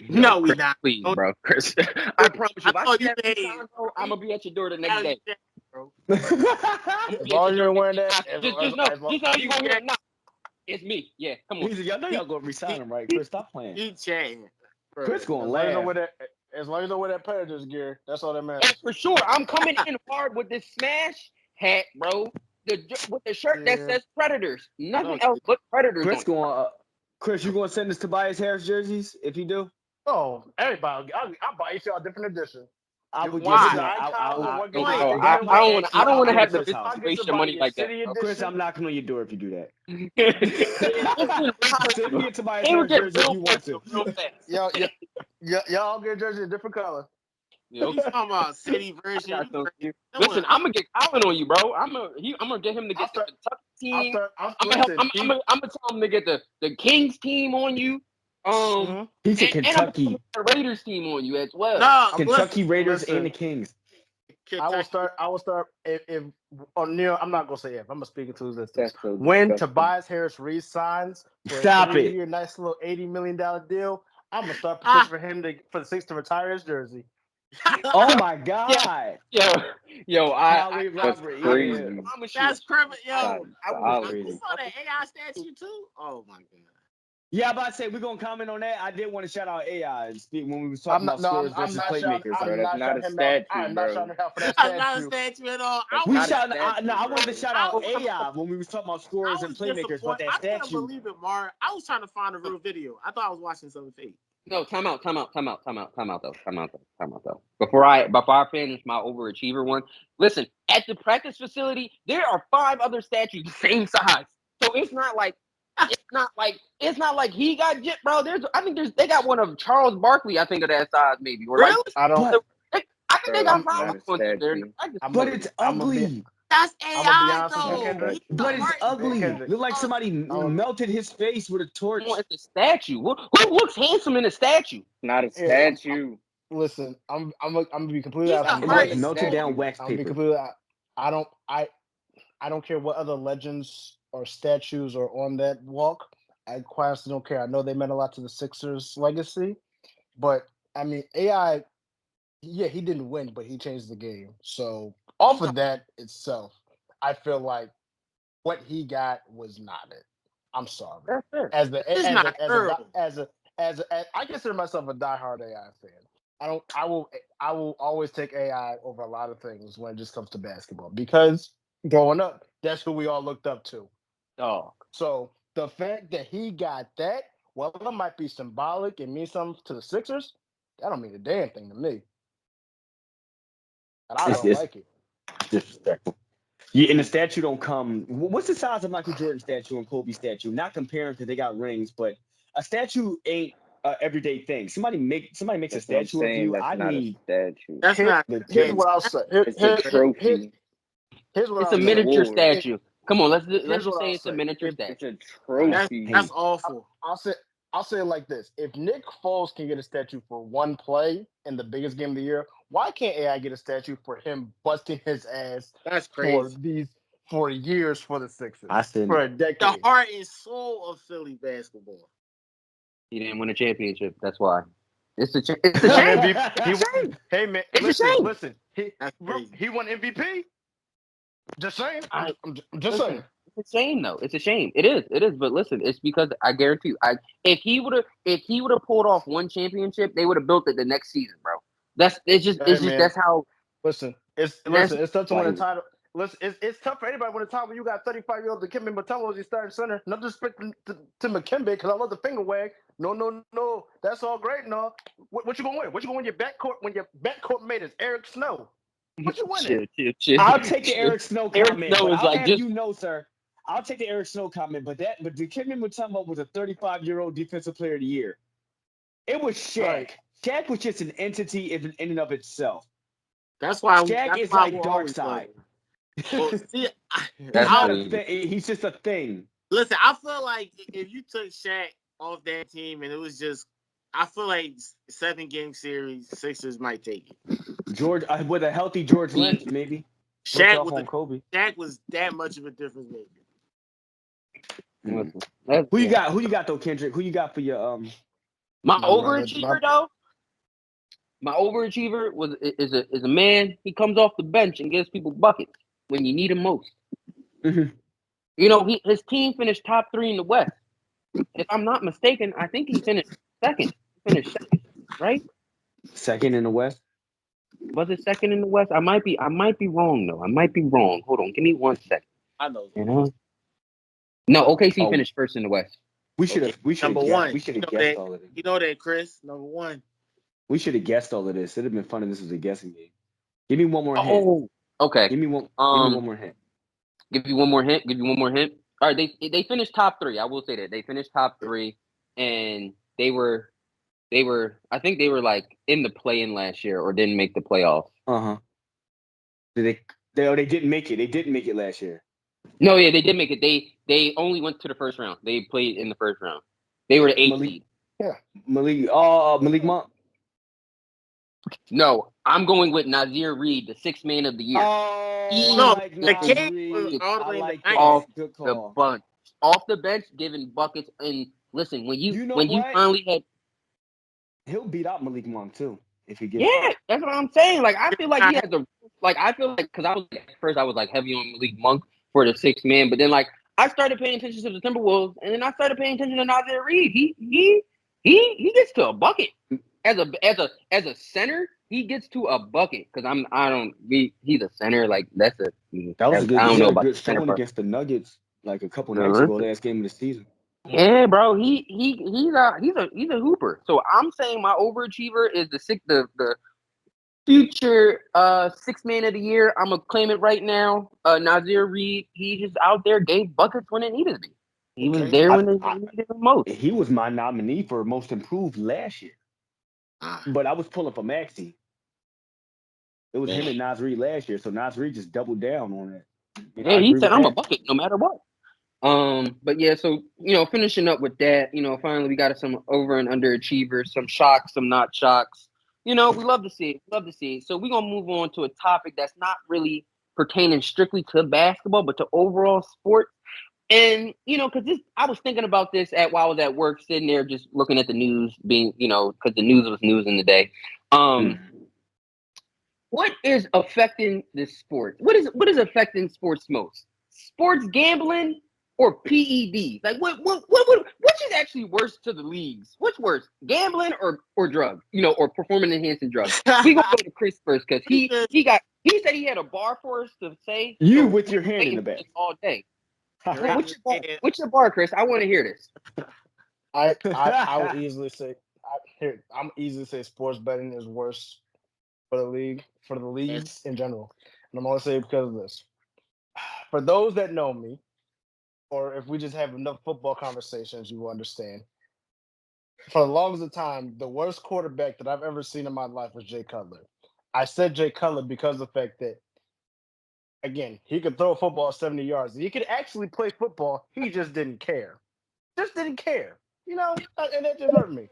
No, Chris, we not. Please, bro. Chris, I promise you, if I see that you resign, bro, I'm going to be at your door the next day. Bro. As long as you're wearing that. Just know you going to hear, nah, it's me. Yeah, come on. Y'all know y'all going to resign him, right? Chris, stop playing. He changed. Chris going to laugh. As long as you don't wear that Predators gear, that's all that matters. For sure. I'm coming in hard with this Smash hat, bro. With the shirt that says Predators. Nothing else but Predators. Chris, you going to send us Tobias Harris jerseys if you do? Oh, everybody! I'll buy each y'all a different edition. I would Why? I don't want to have the business waste your money like that. Chris, I'm knocking on your door if you do that. Send me a Tobias Harris jersey if you want to. Y'all get a jersey a different color. What you talking about? City version? Listen, I'm gonna get Colin on you, bro. I'm gonna get him to get the Kentucky team. I'm gonna tell him to get the Kings team on you. He's a Kentucky and the Raiders team on you as well. No, Kentucky Raiders and the Kings. I will start if Neil. I'm not gonna say if. I'm gonna speak into this. When Tobias Harris re-signs for a 3-year, nice little $80 million deal, I'm gonna start petitioning for him for the Six to retire his jersey. Oh my God! Yo, that's crazy. That's criminal. Yo, you saw that AI statue too? Oh my God. Yeah, I'm about to say we're gonna comment on that. I did want to shout out AI when we was talking about scorers versus playmakers. That's not a statue, I'm not shouting out for that statue. That's not a statue at all. I wanted to shout out AI when we was talking about scorers and playmakers, but that statue. I can't believe it, Mar. I was trying to find a real video. I thought I was watching something fake. No, time out though. Before I finish my overachiever one, listen, at the practice facility, there are 5 other statues the same size. So it's not like he got bro. They got one of Charles Barkley, I think, of that size maybe. Or really? I think they got 5 on there. But it's ugly. That's AI though. But it's ugly. Look like somebody melted his face with a torch. It's a statue. Who looks handsome in a statue? Not a statue. Listen, I'm gonna be completely honest. Like melted down wax paper. I'm be completely. I don't care what other legends or statues are on that walk. I quite honestly don't care. I know they meant a lot to the Sixers' legacy, but I mean, AI. Yeah, he didn't win, but he changed the game. So off of that itself, I feel like what he got was not it. I'm sorry. I consider myself a diehard AI fan. I will always take AI over a lot of things when it just comes to basketball because growing up, that's who we all looked up to. Dog. So the fact that he got that, well, it might be symbolic and mean something to the Sixers. That don't mean a damn thing to me. And I don't like it. Disrespectful. Yeah, and the statue don't come. What's the size of Michael Jordan statue and Kobe statue? Not comparing because they got rings, but a statue ain't an everyday thing. Somebody makes a statue of you. That's I not need. a statue. That's not. Here's what I'll say. It's a trophy. Here's what It's I'll a say. miniature award. statue. Come on, let's Here's just what say I'll it's a say. miniature It's statue. a trophy. That's awful. I'll say it like this: if Nick Foles can get a statue for one play in the biggest game of the year, why can't AI get a statue for him busting his ass That's for crazy. for years for the Sixers I said for a The decade? heart and soul of Philly basketball. He didn't win a championship. That's why. It's a shame. It's a shame. Hey man, It's a shame. listen. That's crazy. He won MVP. Just saying. I- I'm just saying. It's a shame, though. It's a shame. It is. But listen, it's because I guarantee you, if he would have pulled off one championship, they would have built it the next season, bro. That's how. Listen, it's tough to win a title. Listen, it's tough for anybody to win a title when you got 35-year-old Dikembe Mutombo as your starting center. No disrespect to Dikembe because I love the finger wag. No. That's all great and all. What you gonna win? What you gonna win your backcourt when your backcourt mate is Eric Snow? What you winning? Chill. I'll take the Eric Snow Eric comment. Snow But is I'll like have just- you know, sir. I'll take the Eric Snow comment, but Dikembe Mutombo was a 35-year-old defensive player of the year. It was Shaq. Right. Shaq was just an entity in and of itself. That's why Shaq that's is why like we'll Dark always Side. love him. Well, see, That's Not crazy. a thing. He's just a thing. listen, I feel like if you took Shaq off that team and it was just, I feel like 7-game series, Sixers might take it. George with a healthy George Lynch, maybe. Switch Shaq off on Kobe. was that much of a difference maker. Listen, Who you got though, Kendrick? Who you got for your My My overachiever brother, though. My overachiever is a man. He comes off the bench and gives people buckets when you need him most. Mhm. You know, his team finished top 3 in the West. If I'm not mistaken, I think he finished second. Right? second in the West? Was it second in the West? I might be wrong though. I might be wrong. Hold on, give me 1 second. I know. You know? No, OKC Oh. finished first in the West. We should have Number one. We should have You know guessed that- all of it. You know that, Chris. Number one. We should have guessed all of this. It'd have been fun if this was a guessing game. Give me one more hint. Oh, okay. Give me one more hint. Give you one more hint. All right, they finished top 3. I will say that they finished top 3, and they were. I think they were like in the play-in last year or didn't make the playoffs. Did they didn't make it. They didn't make it last year. No, yeah, they did make it. They only went to the first round. They played in the first round. They were the 8th seed. Malik Monk. No, I'm going with Nazir Reed, the 6th man of the year. No, like the Nas kid Reed. was all the way in the like ninth. that. Off Good the call. bunch, off the bench, giving buckets. And listen, when you finally had, He'll beat out Malik Monk too if he gets. yeah, that's what I'm saying. Like I feel like he has because I was at first I was like heavy on Malik Monk for the 6th man, but then like I started paying attention to the Timberwolves, and then I started paying attention to Nazir Reed. He gets to a bucket as a center. He gets to a bucket because he's a center. Like that was a good, I don't know about good the center showing part. against the Nuggets like a couple nights ago, last game of the season. Yeah, bro. He's a hooper. So I'm saying my overachiever is the future 6th man of the year. I'm gonna claim it right now. Nazir Reed. He just out there gave buckets when it needed to be. He was there when it needed the most. He was my nominee for most improved last year, but I was pulling for Maxey. It was him and Nas Reed last year, so Nas Reed just doubled down on it. Yeah, he said I'm a bucket no matter what. But yeah, so finishing up with that, finally we got some over and underachievers, some shocks, some not shocks. We love to see it. So we're gonna move on to a topic that's not really pertaining strictly to basketball, but to overall sports. And because I was thinking about this while I was at work, sitting there just looking at the news, being because the news was news in the day. What is affecting this sport? What is affecting sports most? Sports gambling or PED? Like, which is actually worse to the leagues? What's worse, gambling or drugs? Or performance enhancing drugs? We gonna go to Chris first because he said he had a bar for us to say. You so with your hand in the back all day. Right. What's your bar, Chris? I want to hear this. I would easily say I'm easily say sports betting is worse for the leagues in general, and I'm gonna say it because of this. For those that know me, or if we just have enough football conversations, you will understand. For the longest time, the worst quarterback that I've ever seen in my life was Jay Cutler. I said Jay Cutler because of the fact that, again, he could throw a football 70 yards. He could actually play football. He just didn't care. Just didn't care. And that just hurt me.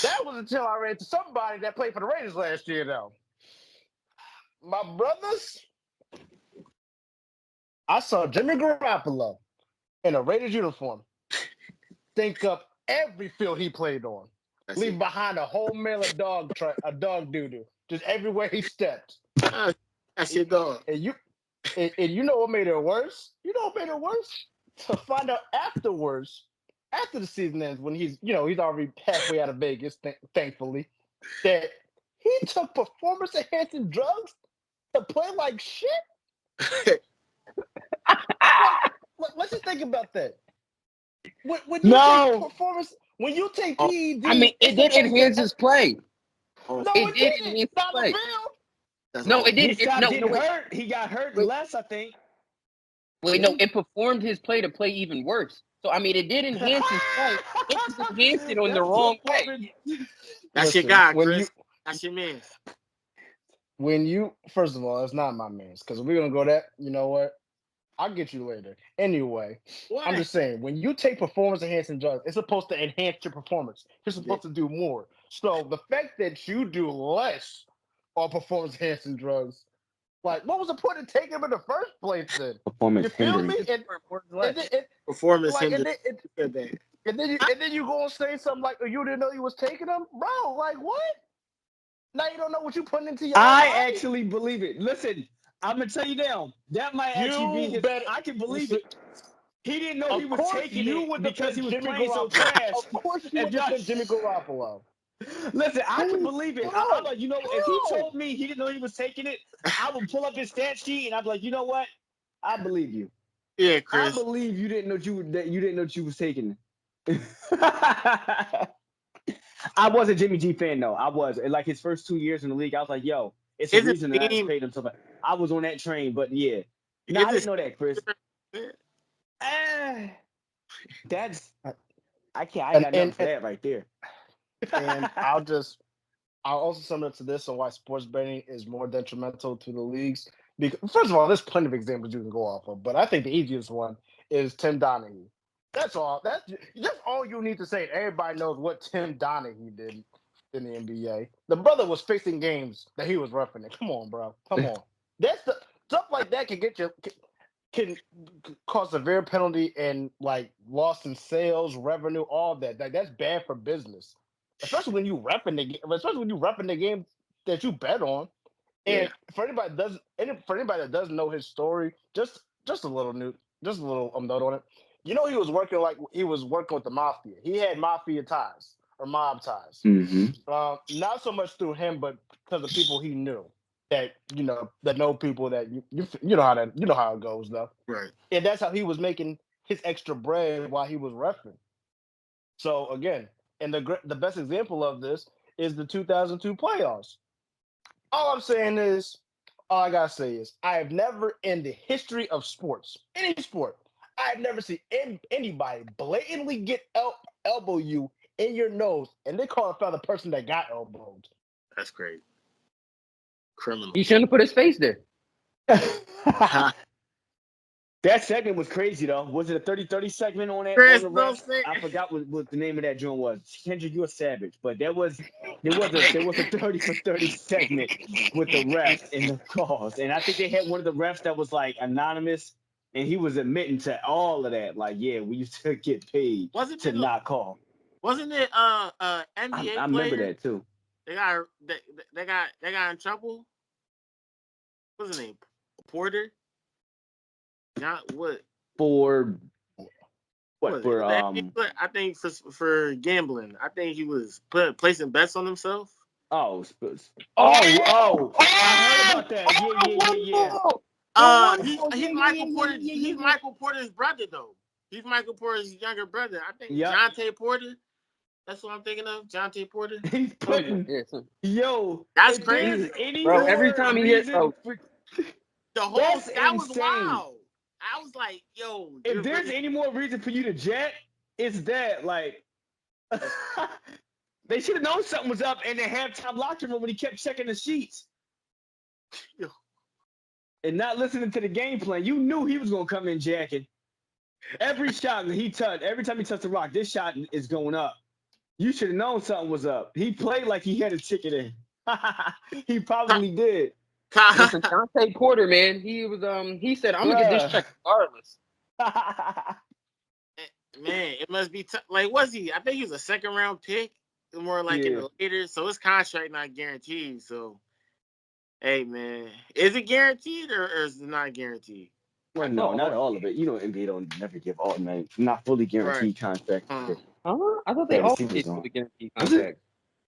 That was until I ran into somebody that played for the Raiders last year, though. My brothers, I saw Jimmy Garoppolo in a Raiders uniform think up every field he played on. Leave behind a whole mail of dog doo-doo, just everywhere he stepped. That's your dog. And you know what made it worse? To find out afterwards, after the season ends, when he's already halfway out of Vegas, thankfully, that he took performance enhancing drugs to play like shit. Let's just think about that. When you take PED, I mean, it did enhance his play. No, it didn't. Not the field. No, it didn't. He stopped getting hurt. He got hurt less, I think. Wait, no, it performed his play to play even worse. So, I mean, it did enhance his play. It just enhanced it on the wrong way. That's your guy, Chris. That's your man. First of all, it's not my man's, because we're going to go that, you know what? I'll get you later. Anyway, what? I'm just saying, when you take performance-enhancing drugs, it's supposed to enhance your performance. You're supposed to do more. So the fact that you do less on performance-enhancing drugs, like, what was the point of taking them in the first place then? Performance you feel hindering. me? Performance hindering. And then you go and say something like, oh, you didn't know you was taking them? Bro, like, what? Now you don't know what you're putting into your I actually believe it. Listen, I'm gonna tell you now. That might actually be his. I can believe it. He didn't know he was taking it because he was playing so trash. Of course, you would defend Jimmy Garoppolo. Listen, I can believe it. I'm like, if he told me he didn't know he was taking it, I would pull up his stat sheet and I'd be like, you know what? I believe you. Yeah, Chris. I believe you didn't know you didn't know you was taking it. I was a Jimmy G fan though. I was. Like his first 2 years in the league, I was like, yo, it's a reason that I paid him so much. I was on that train, but yeah. No, I didn't know that, Chris. That's I got nothing for that right there. And I'll also sum it to this on why sports betting is more detrimental to the leagues. Because first of all, there's plenty of examples you can go off of, but I think the easiest one is Tim Donaghy. That's all. That's all you need to say. Everybody knows what Tim Donaghy did in the NBA. The brother was fixing games that he was roughing it. Come on, bro. Come on. Stuff like that can cause severe penalty and like loss in sales, revenue, all that. Like that's bad for business. Especially when you roughing the game that you bet on. And for anybody that doesn't know his story, just a little note on it. He was working with the mafia. He had mafia ties or mob ties. Mm-hmm. Not so much through him, but because of people he knew that know people that you know how it goes though. Right. And that's how he was making his extra bread while he was reffing. So again, and the best example of this is the 2002 playoffs. All I gotta say is, I have never in the history of sports, any sport, I've never seen anybody blatantly elbow you in your nose, and they call it the person that got elbowed. That's great. Criminal. He shouldn't have put his face there. That segment was crazy though. Was it a 30-30 segment on that? Chris, on the I forgot what the name of that joint was. Kendrick, you a savage. But there was a 30 for 30 segment with the refs and the calls. And I think they had one of the refs that was like anonymous, and he was admitting to all of that. Like, yeah, we used to get paid to not call. Wasn't it NBA I remember that too. They got in trouble. What's his name? Porter. Not what? For What for? I think for gambling, I think he was placing bets on himself. Oh, I heard about that. Yeah. He's Michael Porter. He's Michael Porter's brother, though. He's Michael Porter's younger brother. I think Jonte Porter. That's what I'm thinking of. Jonte Porter. He's putting. Yo, that's crazy, bro. Every time he hits, the whole that was wild. I was like, yo. If there's any more reason for you to jet, it's that. Like, they should have known something was up in the halftime locker room when he kept checking the sheets. Yo. And not listening to the game plan. You knew he was going to come in jacking. Every shot that he touched, every time he touched the rock, this shot is going up. You should have known something was up. He played like he had a ticket in. He probably did. Listen, Jonte Porter, man, he was he said, I'm gonna get this check regardless. Man, it must be like, was he? I think he was a second round pick, more like in the later. So his contract not guaranteed. So, hey, man, is it guaranteed or is it not guaranteed? Well, no, not all of it. You know, NBA don't never give all not fully guaranteed contracts. I thought they all did fully guaranteed contracts.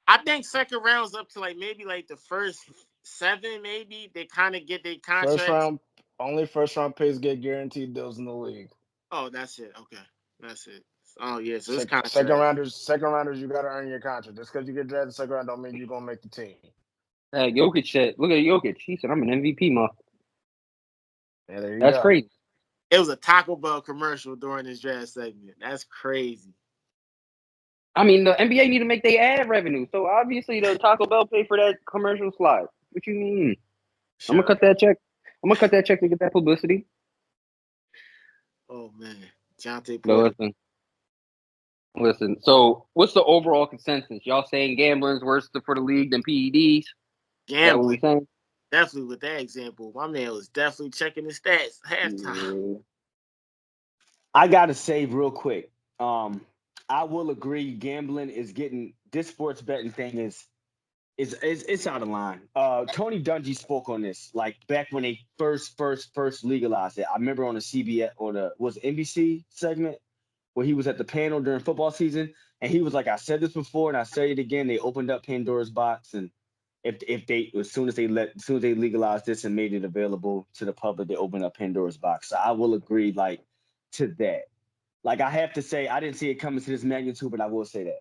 I think second round's up to like maybe like the first 7, maybe they kind of get their contract. First round picks get guaranteed deals in the league. Oh, that's it. Okay, that's it. Oh yeah, so it's kind of second rounders. You got to earn your contract. Just because you get drafted second round don't mean you're gonna make the team. Jokic said, "Look at Jokic. He said I'm an MVP, ma." Yeah, there you That's go. crazy. It was a Taco Bell commercial during this draft segment. That's crazy. I mean, the NBA need to make their ad revenue, so obviously the Taco Bell pay for that commercial slide. What you mean? Sure. I'm gonna cut that check. To get that publicity. Oh man, Jonte Porter. No, listen. So, what's the overall consensus? Y'all saying gambling's worse for the league than PEDs? Gambling. Definitely with that example, my man was definitely checking his stats halftime. Yeah. I gotta say real quick. I will agree. Gambling is getting this sports betting thing is it's out of line. Tony Dungy spoke on this like back when they first legalized it. I remember on the CBS or the NBC segment where he was at the panel during football season, and he was like, "I said this before, and I say it again. They opened up Pandora's box, and as soon as they legalized this and made it available to the public, they opened up Pandora's box." So I will agree like to that. Like, I have to say, I didn't see it coming to this magnitude, but I will say that.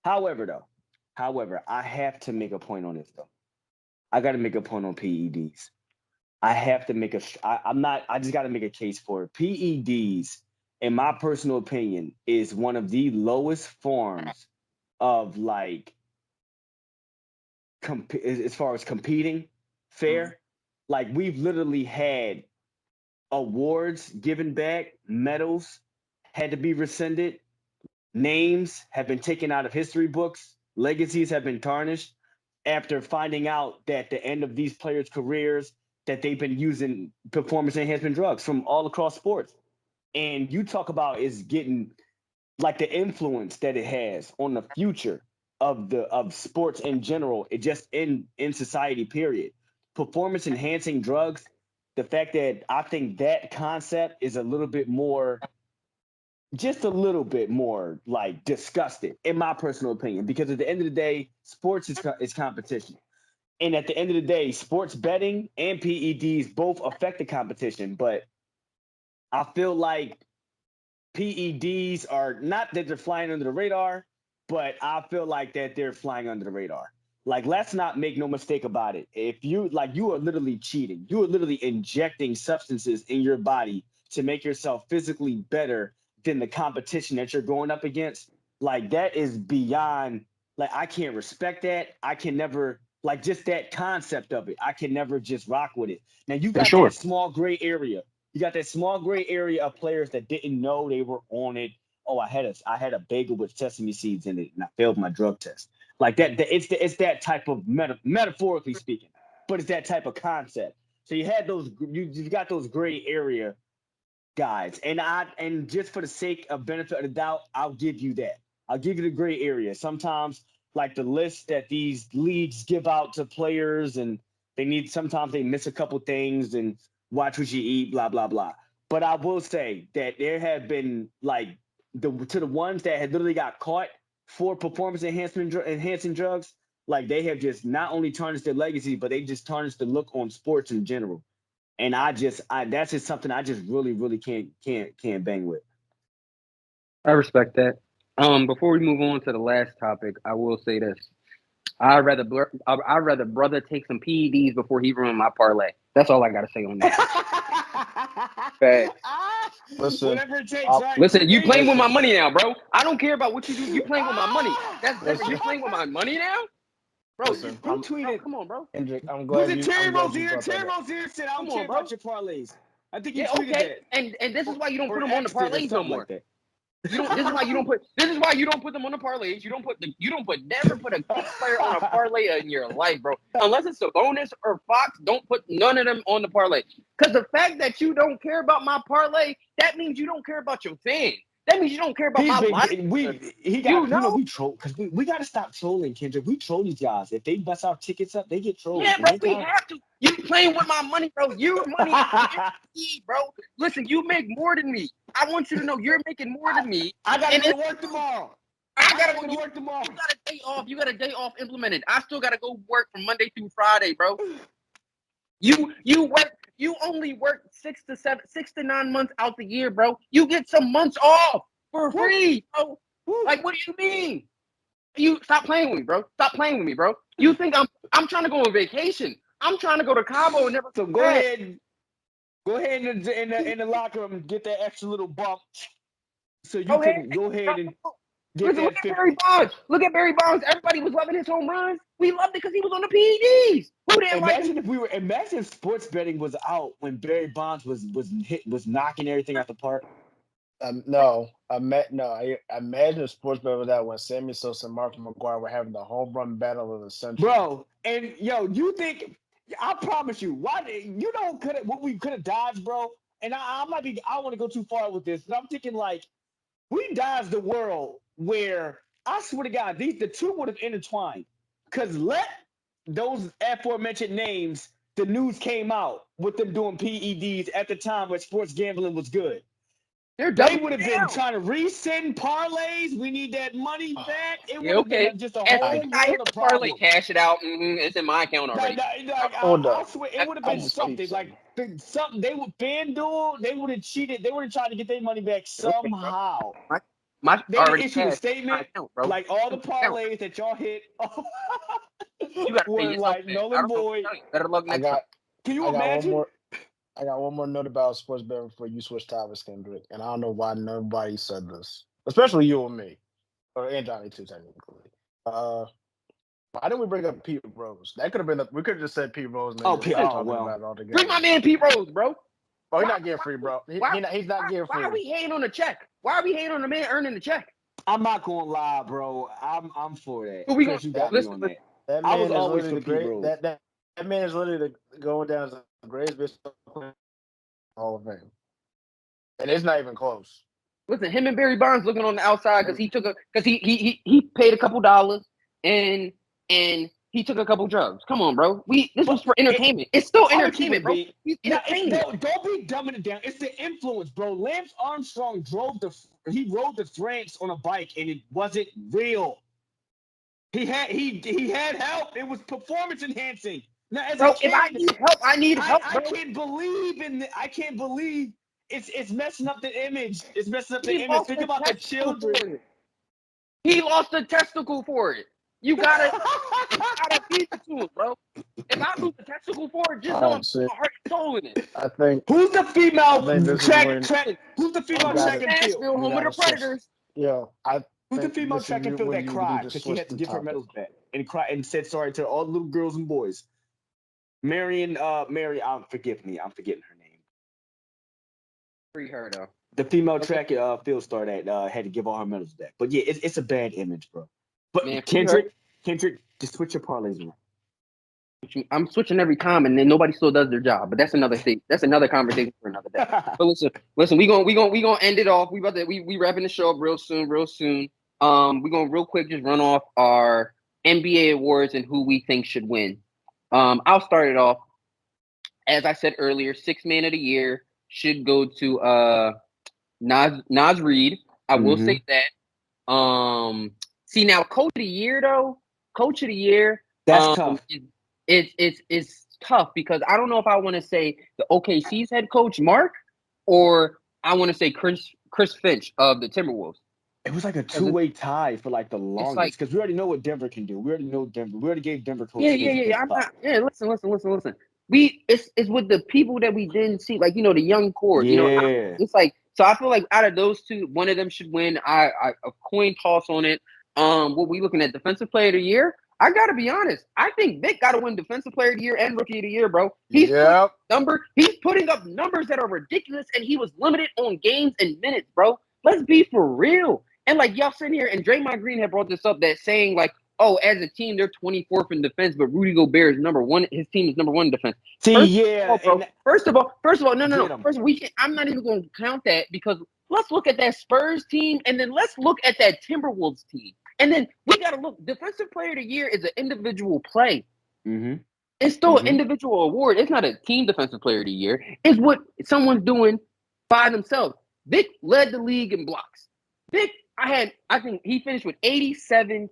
However, I have to make a point on this, though. I got to make a point on PEDs. I have to make I just got to make a case for it. PEDs, in my personal opinion, is one of the lowest forms of, like, as far as competing fair. Like, we've literally had awards given back, medals had to be rescinded. Names have been taken out of history books. Legacies have been tarnished after finding out that at the end of these players' careers that they've been using performance enhancement drugs from all across sports. And you talk about is getting like the influence that it has on the future of sports in general, it just in society, period. Performance enhancing drugs, the fact that I think that concept is just a little bit more like disgusting, in my personal opinion, because at the end of the day, sports is competition. And at the end of the day, sports betting and PEDs both affect the competition. But I feel like PEDs are not that they're flying under the radar, but I feel like that they're flying under the radar. Like, let's not make no mistake about it. If you are literally cheating, you are literally injecting substances in your body to make yourself physically better than the competition that you're going up against. Like, that is beyond, like, I can't respect that. I can never, like, just that concept of it, I can never just rock with it. Now, you got that small gray area. You got that small gray area of players that didn't know they were on it. Oh, I had a bagel with sesame seeds in it, and I failed my drug test. Like that, it's that type of metaphorically speaking, but it's that type of concept. So you had those, you've got those gray area guys, and just for the sake of benefit of the doubt, I'll give you that. I'll give you the gray area. Sometimes, like the list that these leagues give out to players, and sometimes they miss a couple things and watch what you eat, blah blah blah. But I will say that there have been like to the ones that had literally got caught for performance enhancing drugs, like they have just not only tarnished their legacy, but they just tarnished the look on sports in general. And that's just something I just really, really can't bang with. I respect that. Before we move on to the last topic, I will say this: I'd rather brother take some PEDs before he ruin my parlay. That's all I gotta say on that. Listen, whatever it takes. Right? Listen, you playing with my money now, bro. I don't care about what you do. You playing with my money. That's different. Listen. You playing with my money now, bro. Listen, You tweeted. Come on, bro. Hendrick, I'm glad you. Terry I'm glad you Rozier brought that up. said, "I don't care about your parlays." I think you Yeah, tweeted okay. that. And this is why you don't put them on the parlays no more. Like You don't. This is why you don't put. This is why you don't put them on the parlays. You don't put. Never put a key player on a parlay in your life, bro. Unless it's a bonus or Fox, don't put none of them on the parlay. Because the fact that you don't care about my parlay, that means you don't care about your fans. That means you don't care about my life. We troll because we got to stop trolling, Kendrick. We troll these guys. If they mess our tickets up, they get trolled. Yeah, bro, we have to. You playing with my money, bro. Your money, bro. Listen, you make more than me. I want you to know you're making more than me. I gotta go to work tomorrow. I gotta go to work tomorrow. You got a day off. You got a day off implemented. I still gotta go work from Monday through Friday, bro. You only work 6 to 9 months out the year, bro. You get some months off for free, bro. Like, what do you mean? You stop playing with me, bro. Stop playing with me, bro. You think I'm trying to go on vacation? I'm trying to go to Cabo and never. So go ahead in the locker room and get that extra little bump, so you can go ahead and get that. Look at Barry Bonds. Look at Barry Bonds. Everybody was loving his home runs. We loved it because he was on the PEDs. Who didn't like him? Imagine if sports betting was out when Barry Bonds was knocking everything out the park. I imagine if sports betting was out when Sammy Sosa and Mark McGwire were having the home run battle of the century. Bro, and you think? I promise you, what we could have dodged, bro. And I want to go too far with this, but I'm thinking like we dodged the world where I swear to God, the two would have intertwined. Because let those aforementioned names, the news came out with them doing PEDs at the time where sports gambling was good. They would have been trying to resend parlays. We need that money back. It would have been just a whole world of parlay. problems. Cash it out. It's in my account already. I swear it would have been something like something. They would FanDuel. They would have cheated. They would have tried to get their money back somehow. They would issue a statement like all the parlays that y'all hit were like null and void. Better luck next time. Can you imagine? I got one more note about sports betting before you switch topics, Kendrick, and I don't know why nobody said this, especially you and me, and Johnny too, technically. Why didn't we bring up Pete Rose? That could have been. We could have just said Pete Rose. Pete. Bring my man Pete Rose, bro. Oh, he's not getting free, bro. He's not getting free. Why are we hating on the check? Why are we hating on the man earning the check? I'm not gonna lie, bro. I'm for that. Who we gonna listen? That man is always the great. That man is literally going down as the greatest bitch Hall of Fame, and it's not even close. Listen, him and Barry Bonds looking on the outside because he paid a couple dollars and he took a couple drugs. Come on, bro. This was for entertainment. It's still entertainment, bro. Don't be dumbing it down. It's the influence, bro. Lance Armstrong rode the France on a bike and it wasn't real. He had help. It was performance enhancing. Now, as bro, a kid, if I need help, I need help. I can't believe it's messing up the image. It's messing up the image. Think about the children. He lost a testicle for it. You gotta feed it to him, bro. If I lose a testicle for it, just know I'm heart and soul in it. I think. Who's the female track? Who's the female track and field? Home with the Predators. Who's the female track and field that cried because she had to give her medals back and said sorry to all the little girls and boys? Mary, forgive me, I'm forgetting her name. Free her though. The female track field star that had to give all her medals back. But yeah, it's a bad image, bro. But man, Kendrick, just switch your parlays around. I'm switching every time, and then nobody still does their job. But that's another thing. That's another conversation for another day. But listen. We gonna end it off. We wrapping the show up real soon. We gonna real quick just run off our NBA awards and who we think should win. I'll start it off. As I said earlier, 6th man of the year should go to Naz Reid I will say that. See now, coach of the year though, coach of the year. That's tough. It's tough because I don't know if I want to say the OKC's head coach Mark, or I want to say Chris Finch of the Timberwolves. It was like a two-way tie for like the longest because we already know what Denver can do. We already know Denver. We already gave Denver coach. Yeah. Listen. It's with the people that we didn't see, like the young core. Yeah. It's like so. I feel like out of those two, one of them should win. I a coin toss on it. What we looking at? Defensive player of the year. I gotta be honest. I think Vic got to win Defensive Player of the Year and Rookie of the Year, bro. He's putting up numbers that are ridiculous, and he was limited on games and minutes, bro. Let's be for real. And like y'all sitting here, and Draymond Green had brought this up, that saying like, oh, as a team they're 24th in defense, but Rudy Gobert is number one. His team is number one in defense. First of all, no. First, I'm not even going to count that because let's look at that Spurs team, and then let's look at that Timberwolves team. And then we got to look. Defensive Player of the Year is an individual play. Mm-hmm. It's still an individual award. It's not a team Defensive Player of the Year. It's what someone's doing by themselves. Vic led the league in blocks. Vic, I think he finished with 87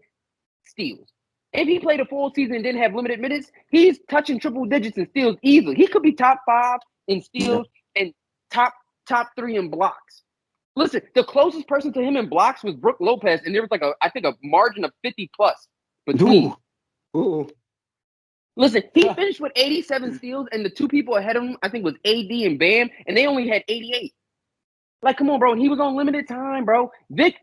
steals. If he played a full season and didn't have limited minutes, he's touching triple digits in steals easily. He could be top 5 in steals and top 3 in blocks. Listen, the closest person to him in blocks was Brook Lopez, and there was I think a margin of 50 plus between. Ooh. Listen, he finished with 87 steals, and the two people ahead of him, I think, was AD and Bam, and they only had 88. Like, come on, bro. And he was on limited time, bro. Vic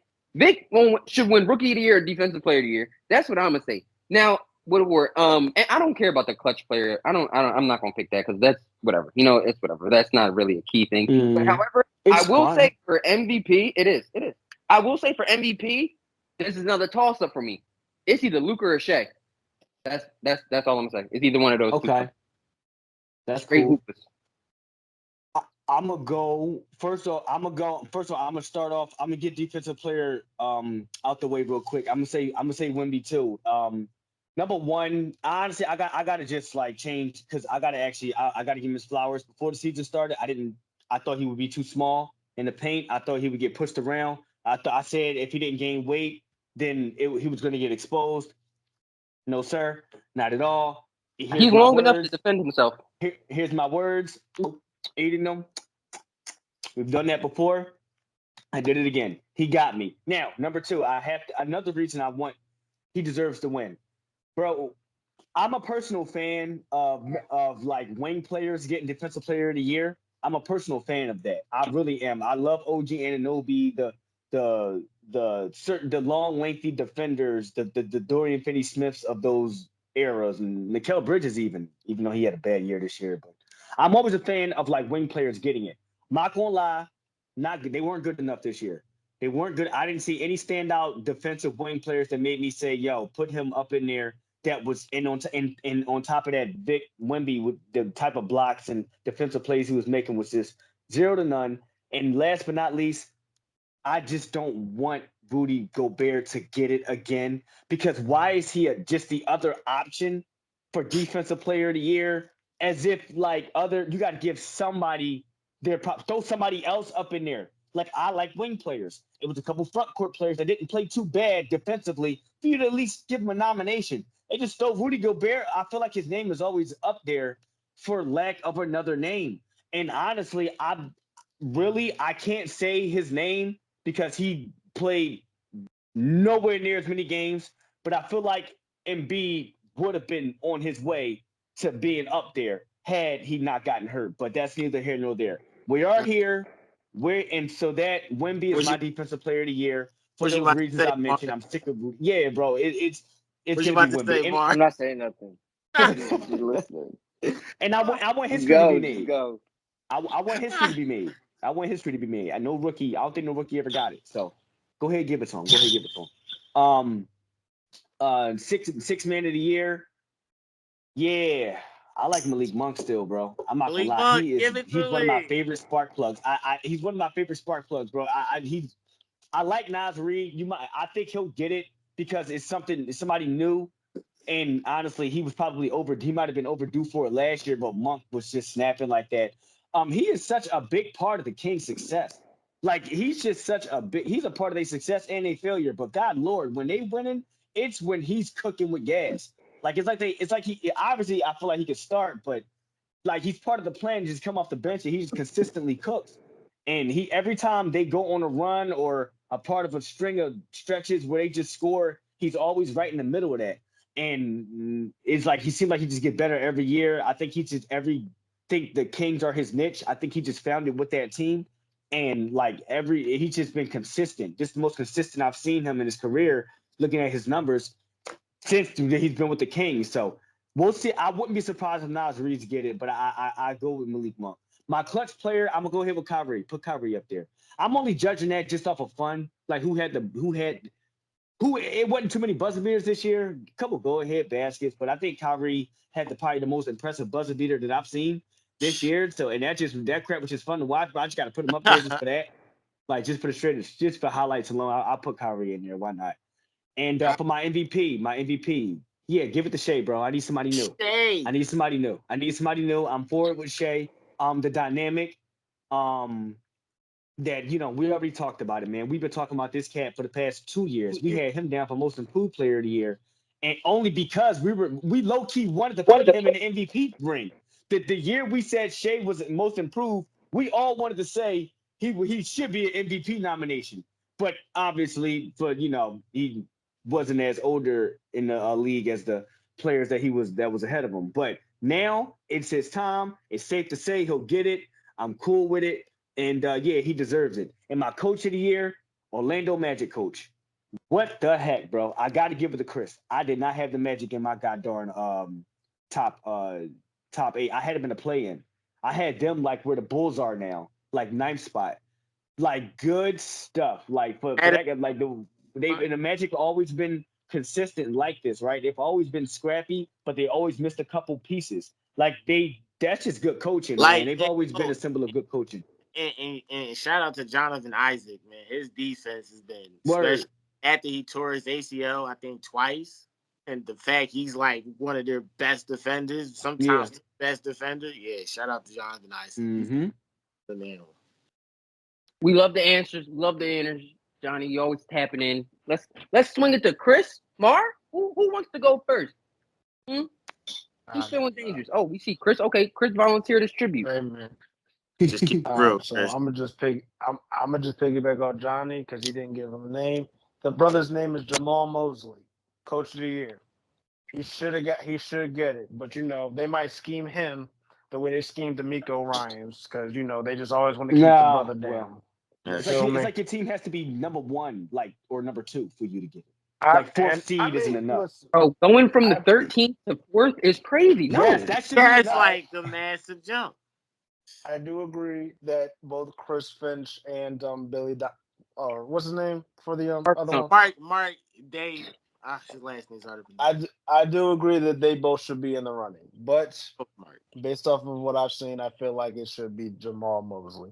should win Rookie of the Year or Defensive Player of the Year. That's what I'm gonna say. Now, what award? And I don't care about the clutch player. I'm not gonna pick that because that's whatever. It's whatever. That's not really a key thing. But however, I will say for MVP, it is. I will say for MVP, this is another toss up for me. It's either Luka or Shea. That's all I'm saying. It's either one of those. Okay. Two. That's great cool. hoopers. I'm gonna go first. I'm gonna start off. I'm gonna get defensive player out the way real quick. I'm gonna say Wemby too. Number one, honestly, I gotta just like change because I gotta give him his flowers. Before the season started, I thought he would be too small in the paint. I thought he would get pushed around. I said if he didn't gain weight, then he was gonna get exposed. No, sir, not at all. He's long enough to defend himself. Here's my words. Eating them. We've done that before. I did it again. He got me. Now, number two, another reason he deserves to win. Bro, I'm a personal fan of like wing players getting Defensive Player of the Year. I'm a personal fan of that. I really am. I love OG Anunoby, the long, lengthy defenders, the Dorian Finney-Smiths of those eras, and Mikal Bridges even though he had a bad year this year. But I'm always a fan of like wing players getting it. Not gonna lie, not good. They weren't good enough this year. They weren't good. I didn't see any standout defensive wing players that made me say, "Yo, put him up in there." That was on top of that, Vic Wemby with the type of blocks and defensive plays he was making was just 0 to none. And last but not least, I just don't want Rudy Gobert to get it again because why is he just the other option for Defensive Player of the Year? As if like you got to give somebody their props, throw somebody else up in there. Like I like wing players. It was a couple front court players that didn't play too bad defensively for you to at least give them a nomination. They just throw Rudy Gobert. I feel like his name is always up there for lack of another name. And honestly, I can't say his name because he played nowhere near as many games. But I feel like Embiid would have been on his way to being up there had he not gotten hurt. But that's neither here nor there. We are here. So that Wemby is my Defensive Player of the Year for those reasons I mentioned. I'm sick of Rudy. Yeah, bro. It's gonna be Wemby. I'm not saying nothing. Just listening. And I want history to be made. Go. I want history to be made. I know rookie. I don't think no rookie ever got it. So go ahead, give it to him. Six man of the year. Yeah, I like Malik Monk still, bro. I'm not gonna lie. He's one of my favorite spark plugs. He's one of my favorite spark plugs, bro. I like Naz Reid. I think he'll get it because it's somebody new. And honestly, he was probably he might have been overdue for it last year, but Monk was just snapping like that. He is such a big part of the Kings' success. Like he's just such a big. He's a part of their success and their failure. But God Lord, when they winning, it's when he's cooking with gas. Like it's like he obviously I feel like he could start, but like he's part of the plan. Just come off the bench and he just consistently cooks. And he every time they go on a run or a part of a string of stretches where they just score, he's always right in the middle of that. And it's like he seems like he just get better every year. I think he just think the Kings are his niche. I think he just found it with that team. And like he's just been consistent. Just the most consistent I've seen him in his career, looking at his numbers since he's been with the Kings. So we'll see. I wouldn't be surprised if Nas Reed's get it, but I go with Malik Monk. My clutch player, I'm gonna go ahead with Kyrie. Put Kyrie up there. I'm only judging that just off of fun. Like who it wasn't too many buzzer beaters this year. A couple go ahead baskets, but I think Kyrie had probably the most impressive buzzer beater that I've seen this year. So and that crap was just fun to watch, but I just gotta put him up there just for that. Like just for the straight, just for highlights alone. I'll put Kyrie in there. Why not? And for my MVP, yeah, give it to Shea, bro. I need somebody new. Shea. I need somebody new. I'm forward with Shea. The dynamic, that we already talked about it, man. We've been talking about this cat for the past 2 years. We had him down for most improved player of the year, and only because we low key wanted to put him in the MVP ring. The year we said Shea was most improved, we all wanted to say he should be an MVP nomination. But obviously, he wasn't as older in the league as the players that was ahead of him. But now it's his time. It's safe to say he'll get it. I'm cool with it. And yeah, he deserves it. And my coach of the year, Orlando Magic coach. What the heck, bro? I got to give it to Chris. I did not have the Magic in my goddamn top 8. I had them in the play-in. I had them like where the Bulls are now, like 9th spot. Like good stuff. Like for that, like the Magic always been consistent like this, right? They've always been scrappy, but they always missed a couple pieces. Like that's just good coaching, man. They've always been a symbol of good coaching. And shout out to Jonathan Isaac, man. His defense has been, especially after he tore his ACL, I think twice. And the fact he's like one of their best defenders, sometimes the best defender. Yeah, shout out to Jonathan Isaac. Mm-hmm. The man. We love the answers. We love the energy. Johnny, you always tapping in. Let's swing it to Chris. Mar, who wants to go first? He's feeling dangerous. Oh, we see Chris. Okay, Chris volunteered as tribute. Hey, man. Just keep it real. So I'm gonna just piggyback on Johnny because he didn't give him a name. The brother's name is Jamal Mosley, coach of the year. He should get it, but they might scheme him the way they schemed D'Amico Ryans because they just always want to keep the brother down. It's like your team has to be number 1, like or number 2 for you to get it. Like 4th seed isn't enough. Bro, going from the 13th to 4th is crazy. No, yes, that's like the massive jump. I do agree that both Chris Finch and Billy, or what's his name for the other one? Mark Dave. His last name's hard to I do agree that they both should be in the running, but based off of what I've seen, I feel like it should be Jamal Mosley.